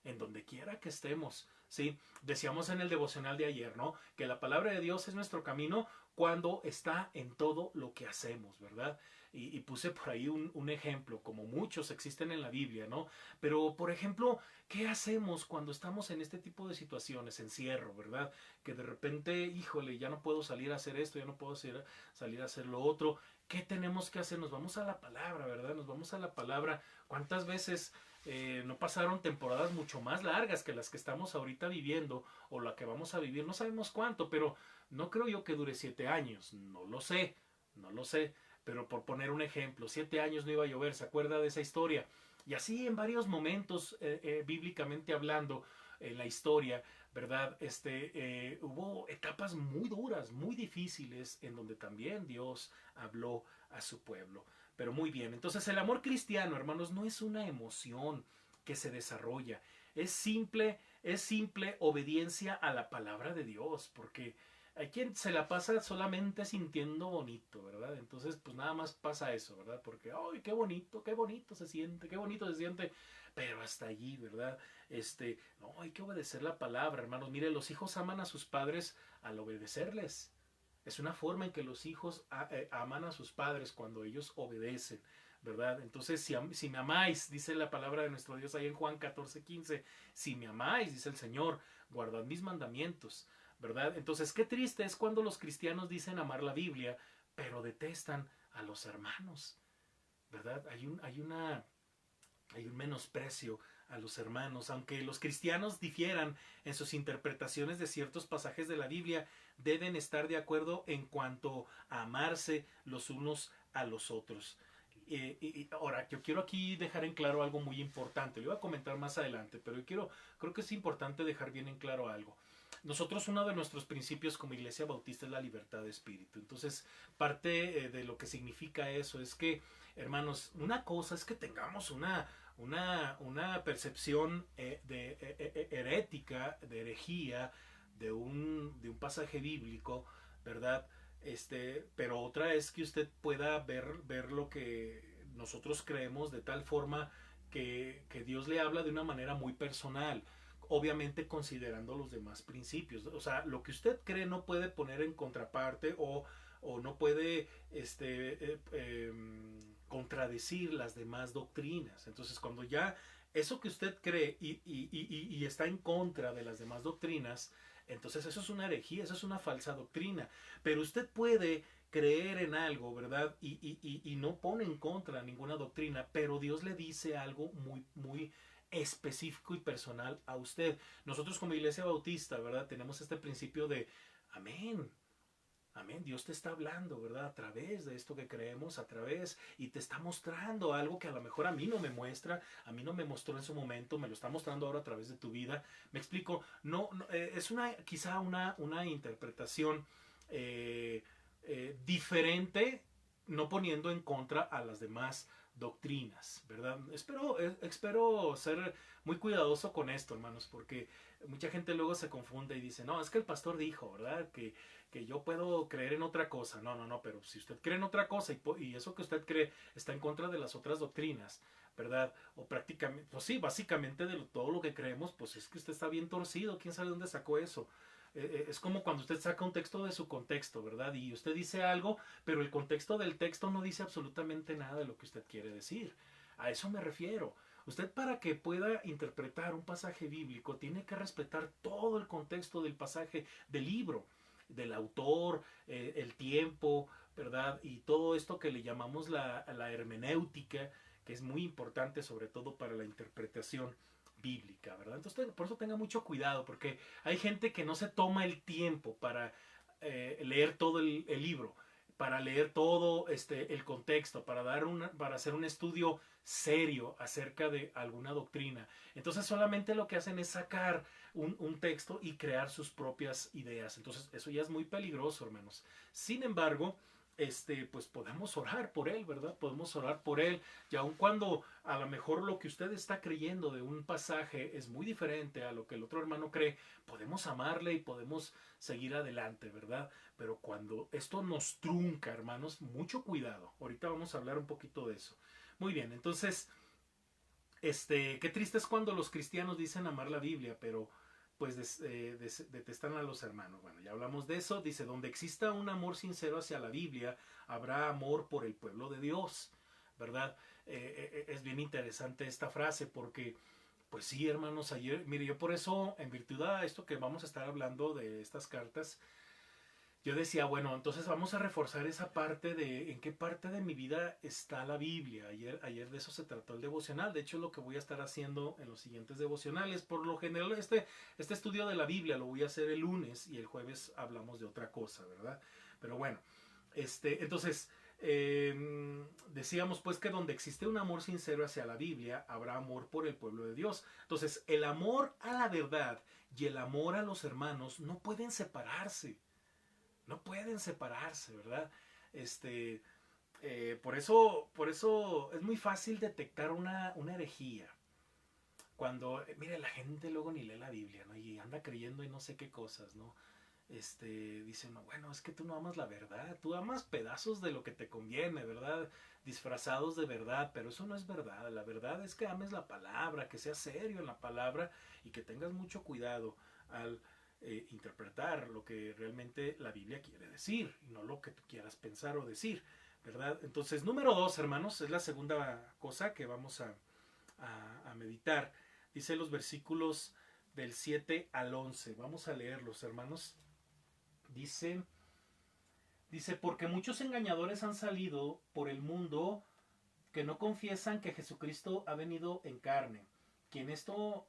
En donde quiera que estemos, ¿sí? Decíamos en el devocional de ayer, ¿no? Que la palabra de Dios es nuestro camino cuando está en todo lo que hacemos, ¿verdad? Y puse por ahí un ejemplo, como muchos existen en la Biblia, ¿no? Pero, por ejemplo, ¿qué hacemos cuando estamos en este tipo de situaciones? Encierro, ¿verdad? Que de repente, híjole, ya no puedo salir a hacer esto, ya no puedo salir a hacer lo otro. ¿Qué tenemos que hacer? Nos vamos a la palabra, ¿verdad? Nos vamos a la palabra. ¿Cuántas veces no pasaron temporadas mucho más largas que las que estamos ahorita viviendo o la que vamos a vivir? No sabemos cuánto, pero no creo yo que dure 7 años. No lo sé, no lo sé. Pero por poner un ejemplo, 7 años no iba a llover, ¿se acuerda de esa historia? Y así en varios momentos, bíblicamente hablando, en la historia, ¿verdad? Hubo etapas muy duras, muy difíciles, en donde también Dios habló a su pueblo. Pero muy bien, entonces el amor cristiano, hermanos, no es una emoción que se desarrolla, es simple obediencia a la palabra de Dios, porque hay quien se la pasa solamente sintiendo bonito, ¿verdad? Entonces, pues nada más pasa eso, ¿verdad? Porque, ¡ay, qué bonito se siente, qué bonito se siente! Pero hasta allí, ¿verdad? No, hay que obedecer la palabra, hermanos. Mire, los hijos aman a sus padres al obedecerles. Es una forma en que los hijos aman a sus padres cuando ellos obedecen, ¿verdad? Entonces, si me amáis, dice la palabra de nuestro Dios ahí en Juan 14:15, si me amáis, dice el Señor, guardad mis mandamientos, ¿verdad? Entonces, qué triste es cuando los cristianos dicen amar la Biblia, pero detestan a los hermanos, ¿verdad? Hay un menosprecio a los hermanos, aunque los cristianos difieran en sus interpretaciones de ciertos pasajes de la Biblia, deben estar de acuerdo en cuanto a amarse los unos a los otros. Ahora, yo quiero aquí dejar en claro algo muy importante, lo voy a comentar más adelante, pero creo que es importante dejar bien en claro algo. Nosotros, uno de nuestros principios como Iglesia Bautista es la libertad de espíritu. Entonces, parte de lo que significa eso es que, hermanos, una cosa es que tengamos una percepción herética, de herejía, de un pasaje bíblico, ¿verdad? Pero otra es que usted pueda ver lo que nosotros creemos de tal forma que Dios le habla de una manera muy personal, obviamente considerando los demás principios. O sea, lo que usted cree no puede poner en contraparte o no puede contradecir las demás doctrinas. Entonces, cuando ya eso que usted cree y está en contra de las demás doctrinas, entonces eso es una herejía, eso es una falsa doctrina. Pero usted puede creer en algo, ¿verdad? Y no pone en contra ninguna doctrina, pero Dios le dice algo muy, muy específico y personal a usted. Nosotros como Iglesia Bautista, ¿verdad? Tenemos este principio de amén. Amén, Dios te está hablando, ¿verdad? A través de esto que creemos, y te está mostrando algo que a lo mejor a mí no me muestra, a mí no me mostró en su momento, me lo está mostrando ahora a través de tu vida. Me explico, es quizá una interpretación diferente, no poniendo en contra a las demás doctrinas, ¿verdad? Espero ser muy cuidadoso con esto, hermanos, porque mucha gente luego se confunde y dice, no, es que el pastor dijo, ¿verdad? Que yo puedo creer en otra cosa. No, pero si usted cree en otra cosa y eso que usted cree está en contra de las otras doctrinas, ¿verdad? O prácticamente, pues sí, básicamente de todo lo que creemos, pues es que usted está bien torcido, quién sabe dónde sacó eso. Es como cuando usted saca un texto de su contexto, ¿verdad? Y usted dice algo, pero el contexto del texto no dice absolutamente nada de lo que usted quiere decir. A eso me refiero. Usted, para que pueda interpretar un pasaje bíblico, tiene que respetar todo el contexto del pasaje del libro, del autor, el tiempo, ¿verdad? Y todo esto que le llamamos la hermenéutica, que es muy importante sobre todo para la interpretación bíblica, ¿verdad? Entonces, por eso tenga mucho cuidado, porque hay gente que no se toma el tiempo para leer todo el libro, para leer todo el contexto, para hacer un estudio serio acerca de alguna doctrina. Entonces solamente lo que hacen es sacar un texto y crear sus propias ideas. Entonces eso ya es muy peligroso, hermanos. Sin embargo, pues podemos orar por él, ¿verdad? Podemos orar por él. Y aun cuando a lo mejor lo que usted está creyendo de un pasaje es muy diferente a lo que el otro hermano cree, podemos amarle y podemos seguir adelante, ¿verdad? Pero cuando esto nos trunca, hermanos, mucho cuidado. Ahorita vamos a hablar un poquito de eso. Muy bien, entonces, qué triste es cuando los cristianos dicen amar la Biblia, pero pues detestan a los hermanos. Bueno, ya hablamos de eso. Dice, donde exista un amor sincero hacia la Biblia, habrá amor por el pueblo de Dios, ¿verdad? Es bien interesante esta frase porque, pues sí, hermanos, ayer, mire, yo por eso, en virtud a esto que vamos a estar hablando de estas cartas, yo decía, bueno, entonces vamos a reforzar esa parte de en qué parte de mi vida está la Biblia. Ayer de eso se trató el devocional. De hecho, es lo que voy a estar haciendo en los siguientes devocionales. Por lo general, este estudio de la Biblia lo voy a hacer el lunes y el jueves hablamos de otra cosa, ¿verdad? Pero bueno, entonces, decíamos pues que donde existe un amor sincero hacia la Biblia, habrá amor por el pueblo de Dios. Entonces, el amor a la verdad y el amor a los hermanos no pueden separarse. No pueden separarse, ¿verdad? Este, por eso es muy fácil detectar una herejía. Cuando, mire, la gente luego ni lee la Biblia, ¿no? Y anda creyendo en no sé qué cosas, ¿no? Dice uno, bueno, es que tú no amas la verdad, tú amas pedazos de lo que te conviene, ¿verdad? Disfrazados de verdad, pero eso no es verdad. La verdad es que ames la palabra, que seas serio en la palabra y que tengas mucho cuidado al interpretar lo que realmente la Biblia quiere decir, y no lo que tú quieras pensar o decir, ¿verdad? Entonces, número 2, hermanos, es la segunda cosa que vamos a meditar. Dice los versículos del 7 al 11. Vamos a leerlos, hermanos. Dice, porque muchos engañadores han salido por el mundo que no confiesan que Jesucristo ha venido en carne. Quien esto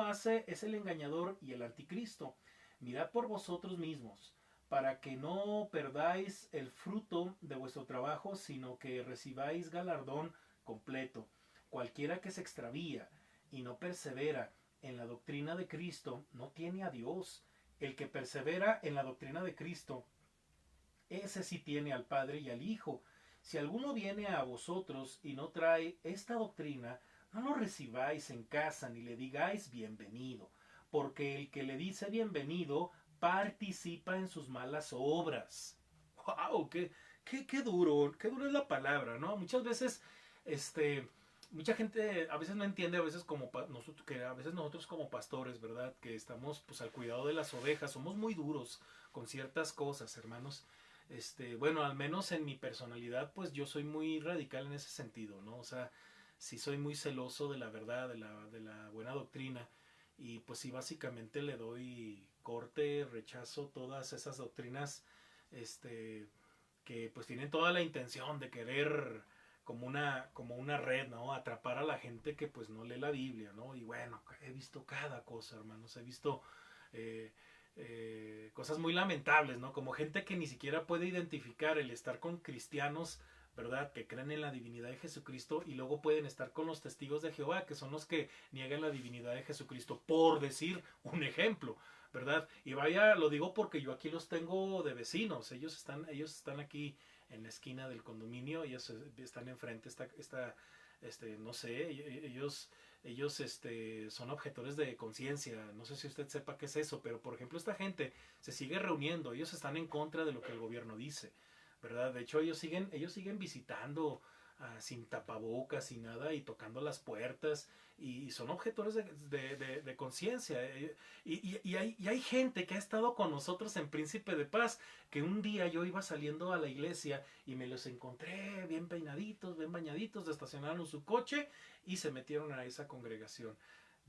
hace es el engañador y el anticristo. Mirad por vosotros mismos, para que no perdáis el fruto de vuestro trabajo, sino que recibáis galardón completo. Cualquiera que se extravía y no persevera en la doctrina de Cristo, no tiene a Dios. El que persevera en la doctrina de Cristo, ese sí tiene al Padre y al Hijo. Si alguno viene a vosotros y no trae esta doctrina, no lo recibáis en casa ni le digáis bienvenido, porque el que le dice bienvenido participa en sus malas obras. ¡Wow! Qué duro! ¡Qué duro es la palabra!, ¿no? Muchas veces, mucha gente a veces no entiende, a veces nosotros, que a veces nosotros como pastores, ¿verdad? Que estamos pues al cuidado de las ovejas, somos muy duros con ciertas cosas, hermanos. Bueno, al menos en mi personalidad, pues yo soy muy radical en ese sentido, ¿no? O sea, sí soy muy celoso de la verdad, de la buena doctrina, y pues sí, básicamente le doy corte, rechazo todas esas doctrinas, que pues tienen toda la intención de querer como una red, ¿no? Atrapar a la gente que pues no lee la Biblia, ¿no? Y bueno, he visto cada cosa, hermanos, he visto eh, cosas muy lamentables, ¿no? Como gente que ni siquiera puede identificar el estar con cristianos, ¿verdad? Que creen en la divinidad de Jesucristo y luego pueden estar con los testigos de Jehová, que son los que niegan la divinidad de Jesucristo, por decir un ejemplo, ¿verdad? Y vaya, lo digo porque yo aquí los tengo de vecinos, ellos están aquí en la esquina del condominio, ellos están enfrente, no sé, ellos son objetores de conciencia. No sé si usted sepa qué es eso, pero por ejemplo esta gente se sigue reuniendo, ellos están en contra de lo que el gobierno dice, ¿verdad? De hecho ellos siguen visitando sin tapabocas y nada, y tocando las puertas, y son objetores de conciencia. Y hay gente que ha estado con nosotros en Príncipe de Paz, que un día yo iba saliendo a la iglesia y me los encontré bien peinaditos, bien bañaditos, estacionaron su coche y se metieron a esa congregación.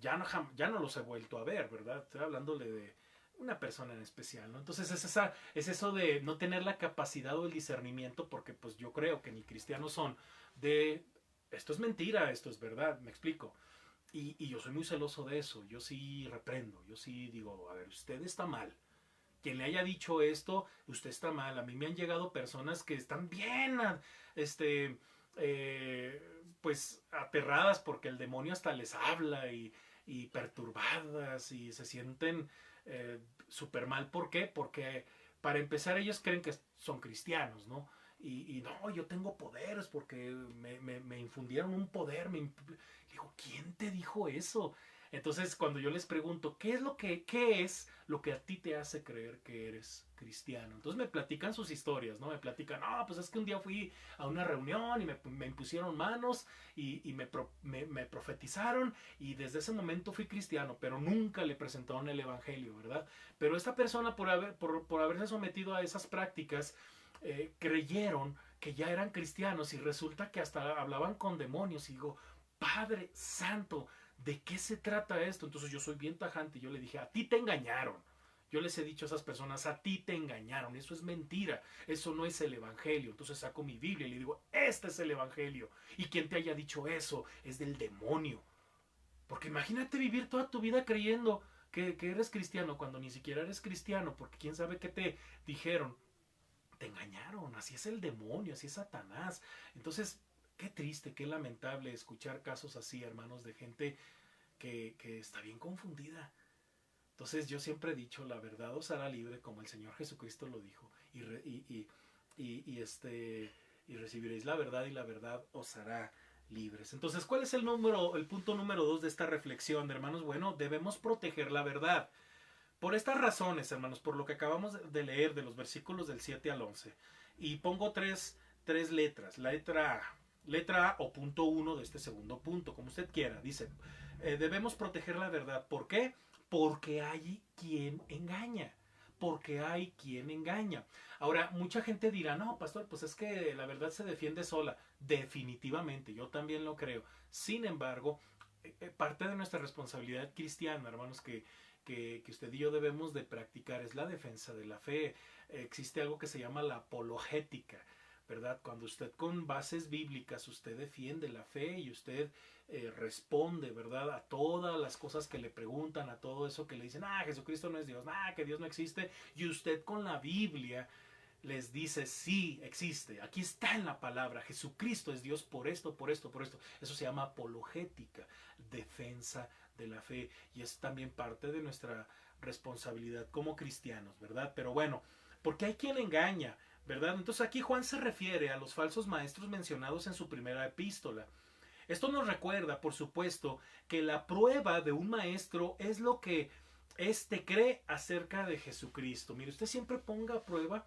Ya no los he vuelto a ver, ¿verdad? Estoy hablándole de una persona en especial, ¿no? Entonces es eso de no tener la capacidad o el discernimiento, porque pues yo creo que ni cristianos son, de esto es mentira, esto es verdad, me explico. Y yo soy muy celoso de eso, yo sí reprendo, yo sí digo, a ver, usted está mal. Quien le haya dicho esto, usted está mal. A mí me han llegado personas que están bien, este, pues aterradas porque el demonio hasta les habla y perturbadas y se sienten súper mal. ¿Por qué? Porque para empezar ellos creen que son cristianos, ¿no? Y no, yo tengo poderes porque me infundieron un poder. Digo, ¿quién te dijo eso? Entonces, cuando yo les pregunto, ¿qué es lo que a ti te hace creer que eres cristiano? Entonces me platican sus historias, ¿no? Me platican, no, pues es que un día fui a una reunión y me impusieron manos y me profetizaron y desde ese momento fui cristiano, pero nunca le presentaron el evangelio, ¿verdad? Pero esta persona, por haberse sometido a esas prácticas, creyeron que ya eran cristianos y resulta que hasta hablaban con demonios y digo, Padre Santo, ¿de qué se trata esto? Entonces yo soy bien tajante y yo le dije, a ti te engañaron. Yo les he dicho a esas personas, a ti te engañaron, eso es mentira, eso no es el evangelio. Entonces saco mi Biblia y le digo, este es el evangelio. Y quien te haya dicho eso es del demonio. Porque imagínate vivir toda tu vida creyendo que eres cristiano cuando ni siquiera eres cristiano, porque quién sabe qué te dijeron. Te engañaron, así es el demonio, así es Satanás. Entonces, qué triste, qué lamentable escuchar casos así, hermanos, de gente que está bien confundida. Entonces yo siempre he dicho, la verdad os hará libre, como el Señor Jesucristo lo dijo, y recibiréis la verdad y la verdad os hará libres. Entonces, ¿cuál es el punto número 2 de esta reflexión, hermanos? Bueno, debemos proteger la verdad. Por estas razones, hermanos, por lo que acabamos de leer de los versículos del 7 al 11, y pongo tres letras, la letra A o punto 1 de este segundo punto, como usted quiera, dice, debemos proteger la verdad. ¿Por qué? Porque hay quien engaña. Porque hay quien engaña. Ahora, mucha gente dirá, no, pastor, pues es que la verdad se defiende sola. Definitivamente, yo también lo creo. Sin embargo, parte de nuestra responsabilidad cristiana, hermanos, que usted y yo debemos de practicar es la defensa de la fe. Existe algo que se llama la apologética, ¿verdad? Cuando usted con bases bíblicas, usted defiende la fe y usted responde, ¿verdad? A todas las cosas que le preguntan, a todo eso que le dicen, Jesucristo no es Dios, que Dios no existe, y usted con la Biblia les dice, sí, existe, aquí está en la palabra, Jesucristo es Dios por esto, por esto, por esto. Eso se llama apologética, defensa de la fe, y es también parte de nuestra responsabilidad como cristianos, ¿verdad? Pero bueno, porque hay quien engaña, ¿verdad? Entonces aquí Juan se refiere a los falsos maestros mencionados en su primera epístola. Esto nos recuerda, por supuesto, que la prueba de un maestro es lo que éste cree acerca de Jesucristo. Mire, usted siempre ponga a prueba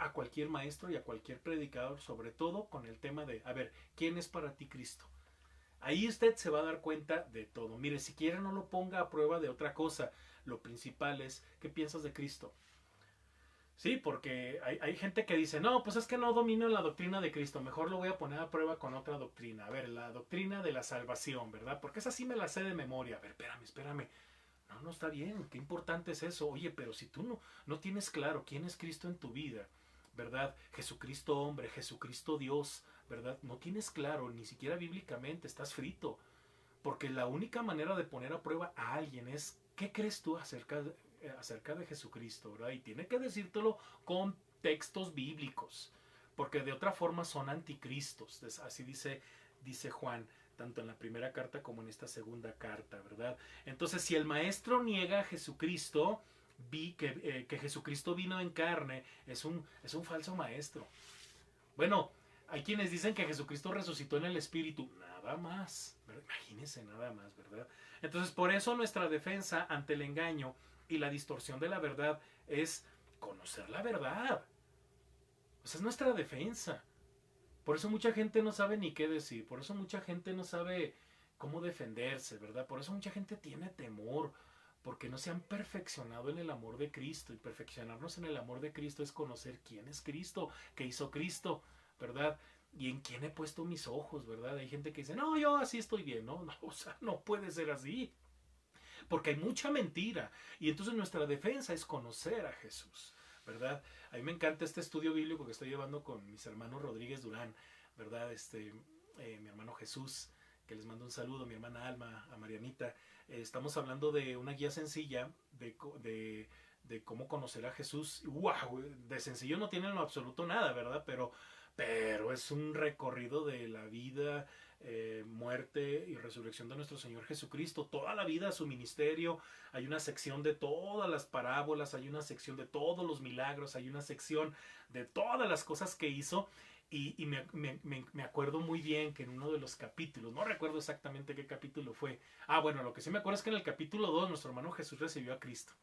a cualquier maestro y a cualquier predicador, sobre todo con el tema de, a ver, ¿quién es para ti Cristo? Ahí usted se va a dar cuenta de todo. Mire, si quiere no lo ponga a prueba de otra cosa. Lo principal es, ¿qué piensas de Cristo? Sí, porque hay gente que dice, no, pues es que no domino la doctrina de Cristo, mejor lo voy a poner a prueba con otra doctrina. A ver, la doctrina de la salvación, ¿verdad? Porque esa sí me la sé de memoria. A ver, espérame. No, no está bien, qué importante es eso. Oye, pero si tú no tienes claro quién es Cristo en tu vida, ¿verdad? Jesucristo hombre, Jesucristo Dios, ¿verdad? No tienes claro, ni siquiera bíblicamente, estás frito. Porque la única manera de poner a prueba a alguien es, ¿qué crees tú acerca de Jesucristo, ¿verdad? Y tiene que decírtelo con textos bíblicos, porque de otra forma son anticristos. Así dice Juan, tanto en la primera carta como en esta segunda carta, ¿verdad? Entonces, si el maestro niega a Jesucristo, que Jesucristo vino en carne, es un falso maestro. Bueno, hay quienes dicen que Jesucristo resucitó en el Espíritu, nada más, ¿verdad? Imagínense nada más, ¿verdad? Entonces, por eso nuestra defensa ante el engaño y la distorsión de la verdad es conocer la verdad. Esa es nuestra defensa. Por eso mucha gente no sabe ni qué decir, por eso mucha gente no sabe cómo defenderse, ¿verdad? Por eso mucha gente tiene temor, porque no se han perfeccionado en el amor de Cristo. Y perfeccionarnos en el amor de Cristo es conocer quién es Cristo, qué hizo Cristo, ¿verdad? Y en quién he puesto mis ojos, ¿verdad? Hay gente que dice, no, yo así estoy bien, no, no, o sea, no puede ser así, porque hay mucha mentira. Y entonces nuestra defensa es conocer a Jesús, ¿verdad? A mí me encanta este estudio bíblico que estoy llevando con mis hermanos Rodríguez Durán, ¿verdad? Mi hermano Jesús, que les mando un saludo, mi hermana Alma, a Marianita. Estamos hablando de una guía sencilla de cómo conocer a Jesús. ¡Wow! De sencillo no tiene en lo absoluto nada, ¿verdad? Pero es un recorrido de la vida, muerte y resurrección de nuestro Señor Jesucristo, toda la vida, su ministerio. Hay una sección de todas las parábolas, hay una sección de todos los milagros, hay una sección de todas las cosas que hizo. Y me acuerdo muy bien que en uno de los capítulos, no recuerdo exactamente qué capítulo fue. Bueno, lo que sí me acuerdo es que en el capítulo 2 nuestro hermano Jesús recibió a Cristo,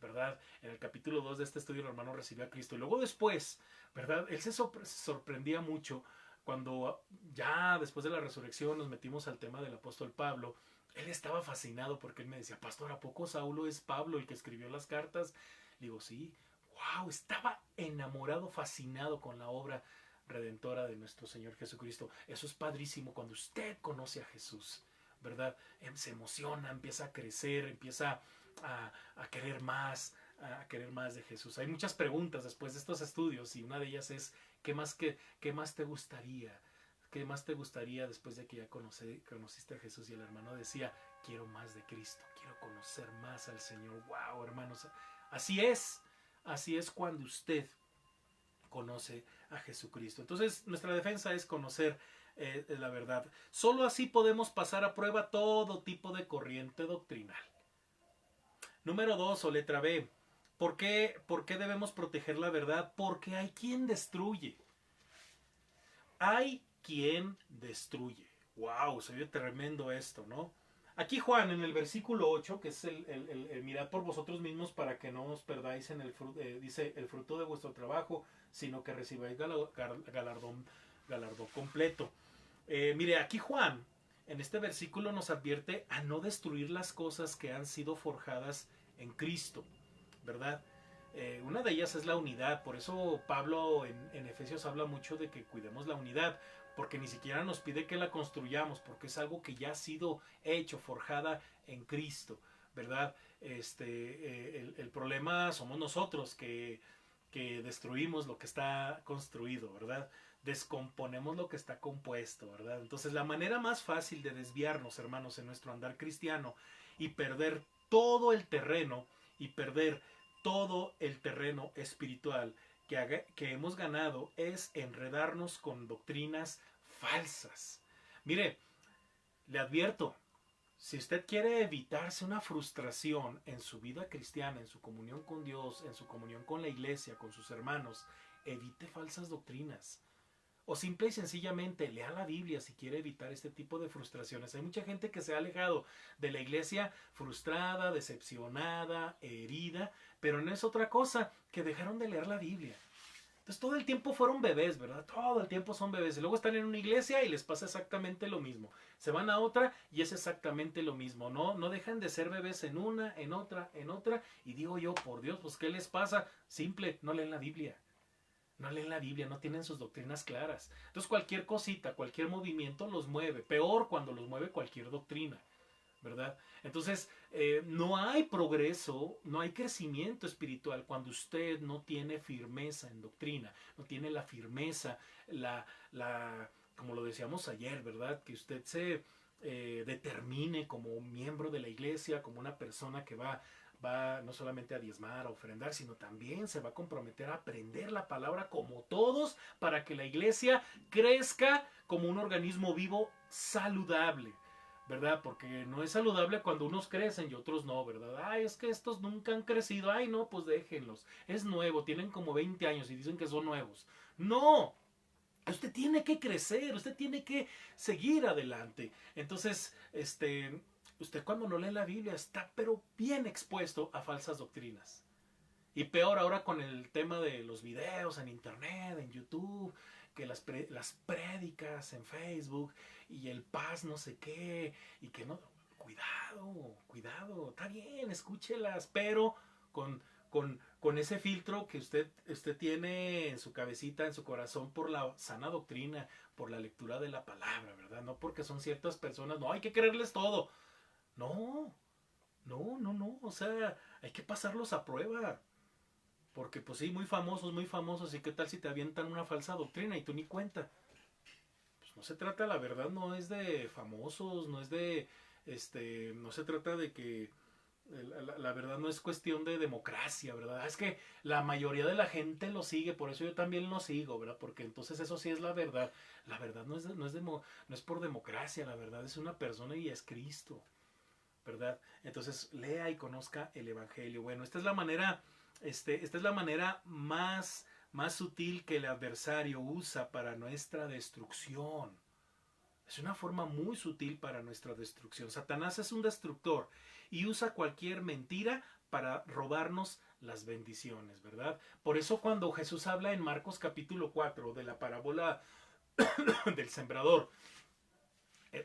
¿verdad? En el capítulo 2 de este estudio el hermano recibió a Cristo. Y luego después, ¿verdad? Él se sorprendía mucho cuando ya después de la resurrección nos metimos al tema del apóstol Pablo. Él estaba fascinado porque él me decía, pastor, ¿a poco Saulo es Pablo el que escribió las cartas? Le digo, sí. Wow, estaba enamorado, fascinado con la obra redentora de nuestro Señor Jesucristo. Eso es padrísimo cuando usted conoce a Jesús, ¿verdad? Se emociona, empieza a crecer, empieza a querer más, a querer más de Jesús. Hay muchas preguntas después de estos estudios y una de ellas es, ¿qué más te gustaría? ¿Qué más te gustaría después de que ya conociste a Jesús? Y el hermano decía, quiero más de Cristo, quiero conocer más al Señor. Wow, hermanos, así es cuando usted conoce a Jesucristo. Entonces, nuestra defensa es conocer la verdad. Solo así podemos pasar a prueba todo tipo de corriente doctrinal. Número 2 o letra B. ¿Por qué debemos proteger la verdad? Porque hay quien destruye. Hay quien destruye. Wow, se oye tremendo esto, ¿no? Aquí Juan, en el versículo 8, que es el mirad por vosotros mismos para que no os perdáis en el fruto, dice, el fruto de vuestro trabajo, sino que recibáis galardón completo. Mire, aquí Juan, en este versículo nos advierte a no destruir las cosas que han sido forjadas en Cristo, ¿verdad? Una de ellas es la unidad. Por eso Pablo en Efesios habla mucho de que cuidemos la unidad, porque ni siquiera nos pide que la construyamos, porque es algo que ya ha sido hecho, forjada en Cristo, ¿verdad? El problema somos nosotros que destruimos lo que está construido, ¿verdad? Descomponemos lo que está compuesto, ¿verdad? Entonces la manera más fácil de desviarnos, hermanos, en nuestro andar cristiano y perder todo el terreno y perder todo el terreno espiritual que hemos ganado es enredarnos con doctrinas falsas. Mire, le advierto, si usted quiere evitarse una frustración en su vida cristiana, en su comunión con Dios, en su comunión con la iglesia, con sus hermanos, evite falsas doctrinas. O simple y sencillamente lea la Biblia si quiere evitar este tipo de frustraciones. Hay mucha gente que se ha alejado de la iglesia frustrada, decepcionada, herida, pero no es otra cosa que dejaron de leer la Biblia. Entonces todo el tiempo fueron bebés, ¿verdad? Todo el tiempo son bebés. Y luego están en una iglesia y les pasa exactamente lo mismo. Se van a otra y es exactamente lo mismo. No dejan de ser bebés en una, en otra, en otra. Y digo yo, por Dios, pues ¿qué les pasa? Simple, no leen la Biblia. No leen la Biblia, no tienen sus doctrinas claras. Entonces cualquier cosita, cualquier movimiento los mueve. Peor cuando los mueve cualquier doctrina, ¿verdad? Entonces no hay progreso, no hay crecimiento espiritual cuando usted no tiene firmeza en doctrina, no tiene la firmeza, como lo decíamos ayer, ¿verdad? Que usted se determine como miembro de la iglesia, como una persona que va no solamente a diezmar, a ofrendar, sino también se va a comprometer a aprender la palabra como todos para que la iglesia crezca como un organismo vivo saludable, ¿verdad? Porque no es saludable cuando unos crecen y otros no, ¿verdad? Ay, es que estos nunca han crecido. Ay, no, pues déjenlos. Es nuevo, tienen como 20 años y dicen que son nuevos. No, usted tiene que crecer, usted tiene que seguir adelante. Entonces, usted cuando no lee la Biblia está pero bien expuesto a falsas doctrinas. Y peor ahora con el tema de los videos en internet, en YouTube, que las prédicas en Facebook y el paz no sé qué, y que no, cuidado, cuidado, está bien, escúchelas, pero con ese filtro que usted tiene en su cabecita, en su corazón, por la sana doctrina, por la lectura de la palabra, ¿verdad? No porque son ciertas personas, no, hay que creerles todo. No, no, o sea, hay que pasarlos a prueba. Porque pues sí, muy famosos, y qué tal si te avientan una falsa doctrina y tú ni cuenta. Pues no se trata, la verdad, no es de famosos, no es de, no se trata de que, la verdad no es cuestión de democracia, ¿verdad? Es que la mayoría de la gente lo sigue, por eso yo también lo sigo, ¿verdad? Porque entonces eso sí es la verdad. La verdad no es por democracia, la verdad es una persona y es Cristo, ¿verdad? Entonces lea y conozca el Evangelio. Bueno, esta es la manera más sutil que el adversario usa para nuestra destrucción. Es una forma muy sutil para nuestra destrucción. Satanás es un destructor y usa cualquier mentira para robarnos las bendiciones, ¿verdad? Por eso cuando Jesús habla en Marcos capítulo 4 de la parábola del sembrador,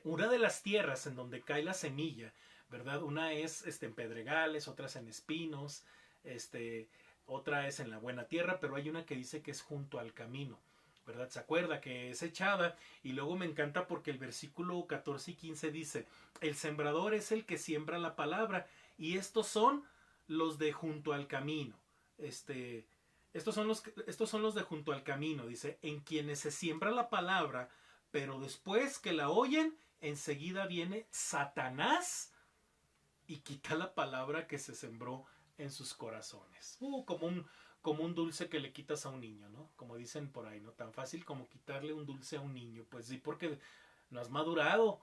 una de las tierras en donde cae la semilla, ¿verdad? Una es en pedregales, otras en espinos, este, otra es en la buena tierra, pero hay una que dice que es junto al camino, ¿verdad? Se acuerda que es echada, y luego me encanta porque el versículo 14 y 15 dice, el sembrador es el que siembra la palabra, y estos son los de junto al camino. Estos son los de junto al camino, dice, en quienes se siembra la palabra, pero después que la oyen, enseguida viene Satanás y quita la palabra que se sembró en sus corazones. Como un dulce que le quitas a un niño, ¿no? Como dicen por ahí, ¿no? Tan fácil como quitarle un dulce a un niño. Pues sí, porque no has madurado.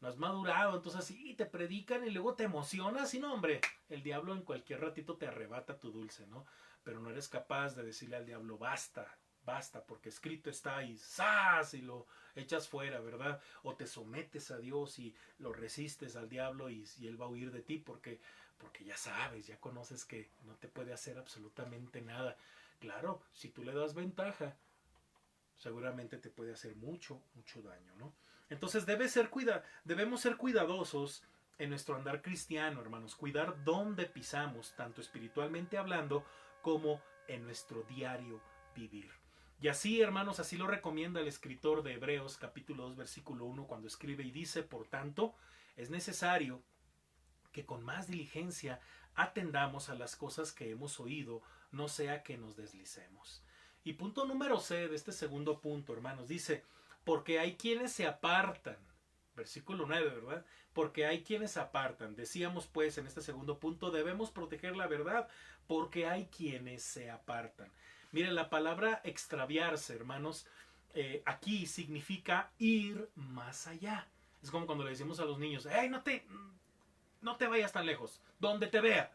No has madurado. Entonces sí, te predican y luego te emocionas. Y no, hombre, el diablo en cualquier ratito te arrebata tu dulce, ¿no? Pero no eres capaz de decirle al diablo, basta, basta, porque escrito está y ¡zas! Y lo echas fuera, ¿verdad? O te sometes a Dios y lo resistes al diablo, y él va a huir de ti porque ya sabes, ya conoces que no te puede hacer absolutamente nada. Claro, si tú le das ventaja, seguramente te puede hacer mucho, mucho daño, ¿no? Entonces debemos ser cuidadosos en nuestro andar cristiano, hermanos, cuidar dónde pisamos, tanto espiritualmente hablando como en nuestro diario vivir. Y así, hermanos, así lo recomienda el escritor de Hebreos capítulo 2 versículo 1 cuando escribe y dice, por tanto, es necesario que con más diligencia atendamos a las cosas que hemos oído, no sea que nos deslicemos. Y punto número C de este segundo punto, hermanos, dice, porque hay quienes se apartan. Versículo 9, ¿verdad? Porque hay quienes se apartan. Decíamos pues en este segundo punto, debemos proteger la verdad, porque hay quienes se apartan. Miren, la palabra extraviarse, hermanos, aquí significa ir más allá. Es como cuando le decimos a los niños, ¡hey, no te vayas tan lejos! Donde te vea.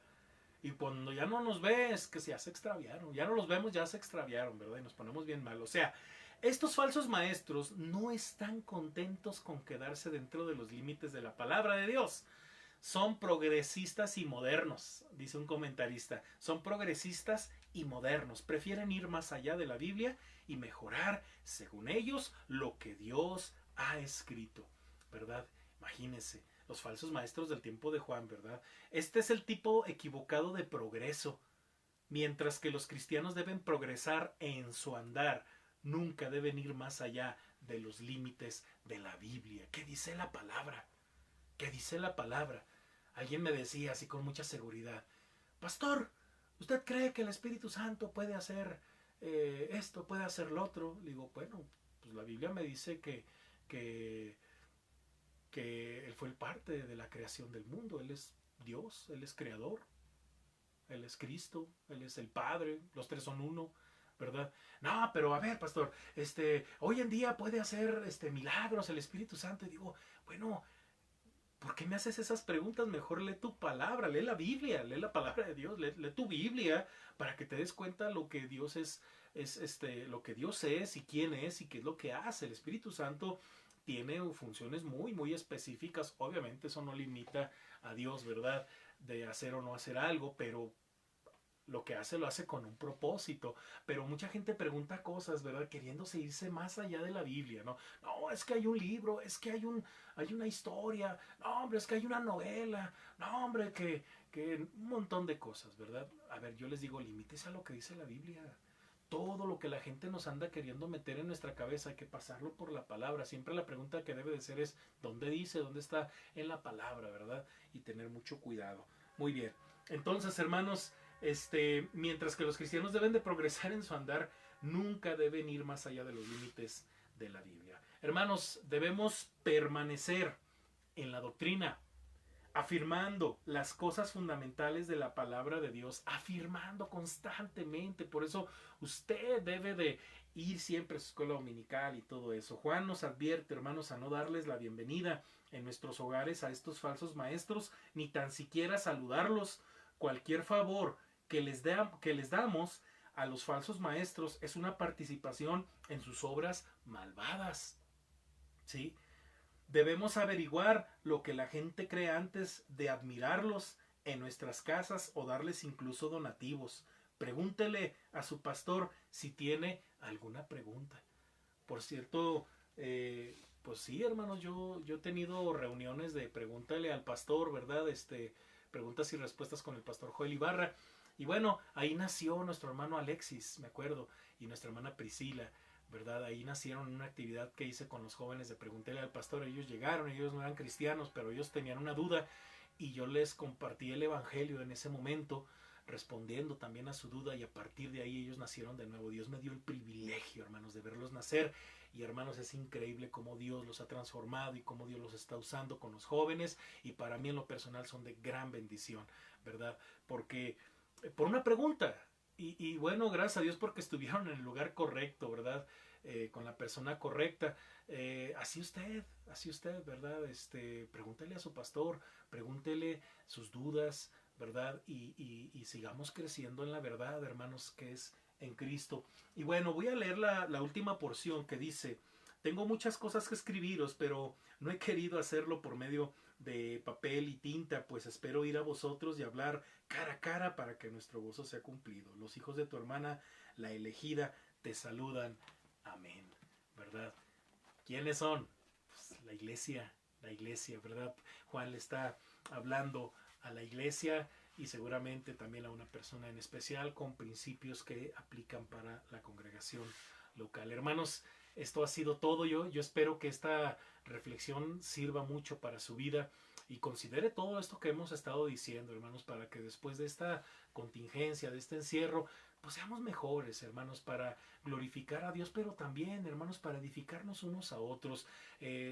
Y cuando ya no nos ves, que ya se extraviaron. Ya no los vemos, ya se extraviaron, ¿verdad? Y nos ponemos bien mal. O sea, estos falsos maestros no están contentos con quedarse dentro de los límites de la palabra de Dios. Son progresistas y modernos, dice un comentarista. Son progresistas y modernos. Prefieren ir más allá de la Biblia y mejorar, según ellos, lo que Dios ha escrito, ¿verdad? Imagínense, los falsos maestros del tiempo de Juan, ¿verdad? Este es el tipo equivocado de progreso. Mientras que los cristianos deben progresar en su andar, nunca deben ir más allá de los límites de la Biblia. ¿Qué dice la palabra? ¿Qué dice la palabra? Alguien me decía así con mucha seguridad, pastor, ¿usted cree que el Espíritu Santo puede hacer esto, puede hacer lo otro? Le digo, bueno, pues la Biblia me dice que, que Él fue parte de la creación del mundo. Él es Dios, Él es creador, Él es Cristo, Él es el Padre, los tres son uno, ¿verdad? No, pero a ver, pastor, hoy en día puede hacer milagros el Espíritu Santo. Y digo, bueno, ¿por qué me haces esas preguntas? Mejor lee tu palabra, lee la Biblia, lee la palabra de Dios, lee tu Biblia para que te des cuenta lo que Dios lo que Dios es y quién es y qué es lo que hace. El Espíritu Santo tiene funciones muy, muy específicas. Obviamente eso no limita a Dios, ¿verdad? De hacer o no hacer algo, pero lo que hace lo hace con un propósito, pero mucha gente pregunta cosas, ¿verdad? Queriéndose irse más allá de la Biblia, ¿no? No, es que hay un libro, es que hay una historia, no, hombre, es que hay una novela, no, hombre, que un montón de cosas, ¿verdad? A ver, yo les digo, limítese a lo que dice la Biblia. Todo lo que la gente nos anda queriendo meter en nuestra cabeza hay que pasarlo por la palabra. Siempre la pregunta que debe de ser es, ¿dónde dice? ¿Dónde está en la palabra, verdad? Y tener mucho cuidado. Muy bien. Entonces, hermanos, mientras que los cristianos deben de progresar en su andar, nunca deben ir más allá de los límites de la Biblia. Hermanos, debemos permanecer en la doctrina, afirmando las cosas fundamentales de la palabra de Dios, afirmando constantemente. Por eso usted debe de ir siempre a su escuela dominical y todo eso. Juan nos advierte, hermanos, a no darles la bienvenida en nuestros hogares a estos falsos maestros, ni tan siquiera saludarlos. Cualquier favor que les damos a los falsos maestros es una participación en sus obras malvadas. ¿Sí? Debemos averiguar lo que la gente cree antes de admirarlos en nuestras casas o darles incluso donativos. Pregúntele a su pastor si tiene alguna pregunta. Por cierto, pues sí, hermanos, yo he tenido reuniones de pregúntale al pastor, ¿verdad? Preguntas y respuestas con el pastor Joel Ibarra. Y bueno, ahí nació nuestro hermano Alexis, me acuerdo, y nuestra hermana Priscila, ¿verdad? Ahí nacieron una actividad que hice con los jóvenes de Pregúntele al Pastor. Ellos llegaron, ellos no eran cristianos, pero ellos tenían una duda y yo les compartí el evangelio en ese momento, respondiendo también a su duda, y a partir de ahí ellos nacieron de nuevo. Dios me dio el privilegio, hermanos, de verlos nacer, y hermanos, es increíble cómo Dios los ha transformado y cómo Dios los está usando con los jóvenes, y para mí en lo personal son de gran bendición, ¿verdad? Porque por una pregunta, y bueno, gracias a Dios porque estuvieron en el lugar correcto, ¿verdad? Con la persona correcta. Así usted, ¿verdad? Pregúntele a su pastor, pregúntele sus dudas, ¿verdad? Y sigamos creciendo en la verdad, hermanos, que es en Cristo. Y bueno, voy a leer la última porción que dice: tengo muchas cosas que escribiros, pero no he querido hacerlo por medio de papel y tinta, pues espero ir a vosotros y hablar cara a cara para que nuestro gozo sea cumplido. Los hijos de tu hermana, la elegida, te saludan. Amén, ¿verdad? ¿Quiénes son? Pues la iglesia, ¿verdad? Juan le está hablando a la iglesia y seguramente también a una persona en especial con principios que aplican para la congregación local. Hermanos, esto ha sido todo. Yo espero que esta reflexión sirva mucho para su vida y considere todo esto que hemos estado diciendo, hermanos, para que después de esta contingencia, de este encierro, pues seamos mejores, hermanos, para glorificar a Dios, pero también, hermanos, para edificarnos unos a otros.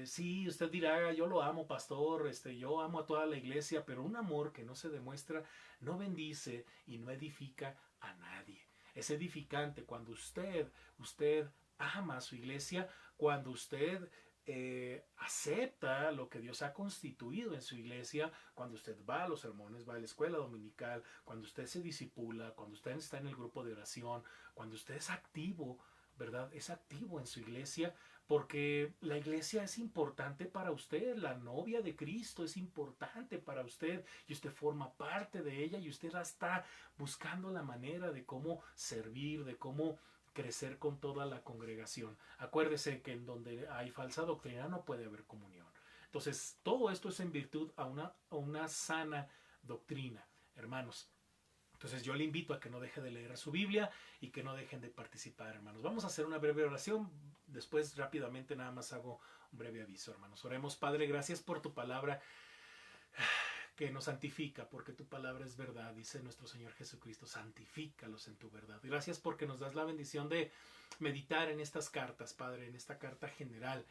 Sí, usted dirá, yo lo amo, pastor, yo amo a toda la iglesia, pero un amor que no se demuestra no bendice y no edifica a nadie. Es edificante cuando usted ama a su iglesia, cuando usted acepta lo que Dios ha constituido en su iglesia, cuando usted va a los sermones, va a la escuela dominical, cuando usted se discipula, cuando usted está en el grupo de oración, cuando usted es activo, ¿verdad? Es activo en su iglesia, porque la iglesia es importante para usted, la novia de Cristo es importante para usted, y usted forma parte de ella, y usted está buscando la manera de cómo servir, de cómo crecer con toda la congregación. Acuérdese que en donde hay falsa doctrina no puede haber comunión. Entonces, todo esto es en virtud a una sana doctrina, hermanos. Entonces yo le invito a que no deje de leer su Biblia y que no dejen de participar, hermanos. Vamos a hacer una breve oración. Después rápidamente nada más hago un breve aviso, hermanos. Oremos. Padre, gracias por tu palabra que nos santifica, porque tu palabra es verdad, dice nuestro Señor Jesucristo, santifícalos en tu verdad. Gracias porque nos das la bendición de meditar en estas cartas, Padre, en esta carta general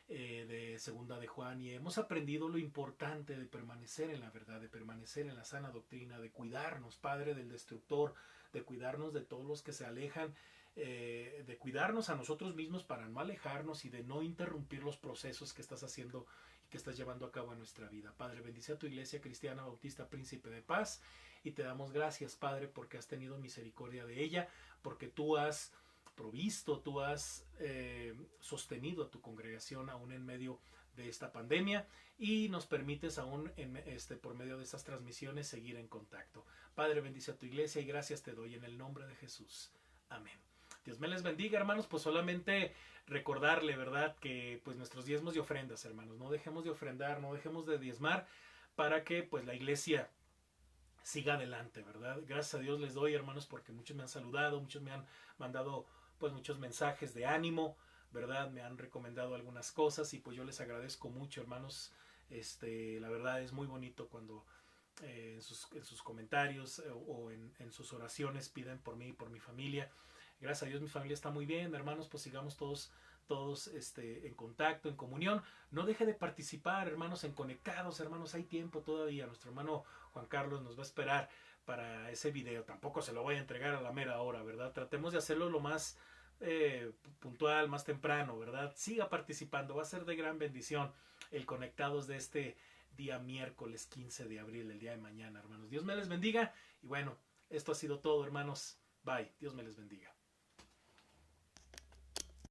de segunda de Juan, y hemos aprendido lo importante de permanecer en la verdad, de permanecer en la sana doctrina, de cuidarnos, Padre, del destructor, de cuidarnos de todos los que se alejan, de cuidarnos a nosotros mismos para no alejarnos y de no interrumpir los procesos que estás haciendo que estás llevando a cabo en nuestra vida. Padre, bendice a tu iglesia cristiana bautista Príncipe de Paz, y te damos gracias, Padre, porque has tenido misericordia de ella, porque tú has provisto, tú has sostenido a tu congregación aún en medio de esta pandemia y nos permites aún por medio de estas transmisiones seguir en contacto. Padre, bendice a tu iglesia y gracias te doy en el nombre de Jesús. Amén. Dios me les bendiga, hermanos. Pues solamente recordarle, ¿verdad? Que pues nuestros diezmos y ofrendas, hermanos, no dejemos de ofrendar, no dejemos de diezmar para que pues la iglesia siga adelante, ¿verdad? Gracias a Dios les doy, hermanos, porque muchos me han saludado, muchos me han mandado pues muchos mensajes de ánimo, ¿verdad? Me han recomendado algunas cosas y pues yo les agradezco mucho, hermanos. La verdad es muy bonito cuando en sus comentarios o en sus oraciones piden por mí y por mi familia. Gracias a Dios mi familia está muy bien, hermanos, pues sigamos todos en contacto, en comunión. No deje de participar, hermanos, en Conectados, hermanos, hay tiempo todavía. Nuestro hermano Juan Carlos nos va a esperar para ese video. Tampoco se lo voy a entregar a la mera hora, ¿verdad? Tratemos de hacerlo lo más puntual, más temprano, ¿verdad? Siga participando, va a ser de gran bendición el Conectados de este día miércoles 15 de abril, el día de mañana, hermanos. Dios me les bendiga y bueno, esto ha sido todo, hermanos. Bye, Dios me les bendiga.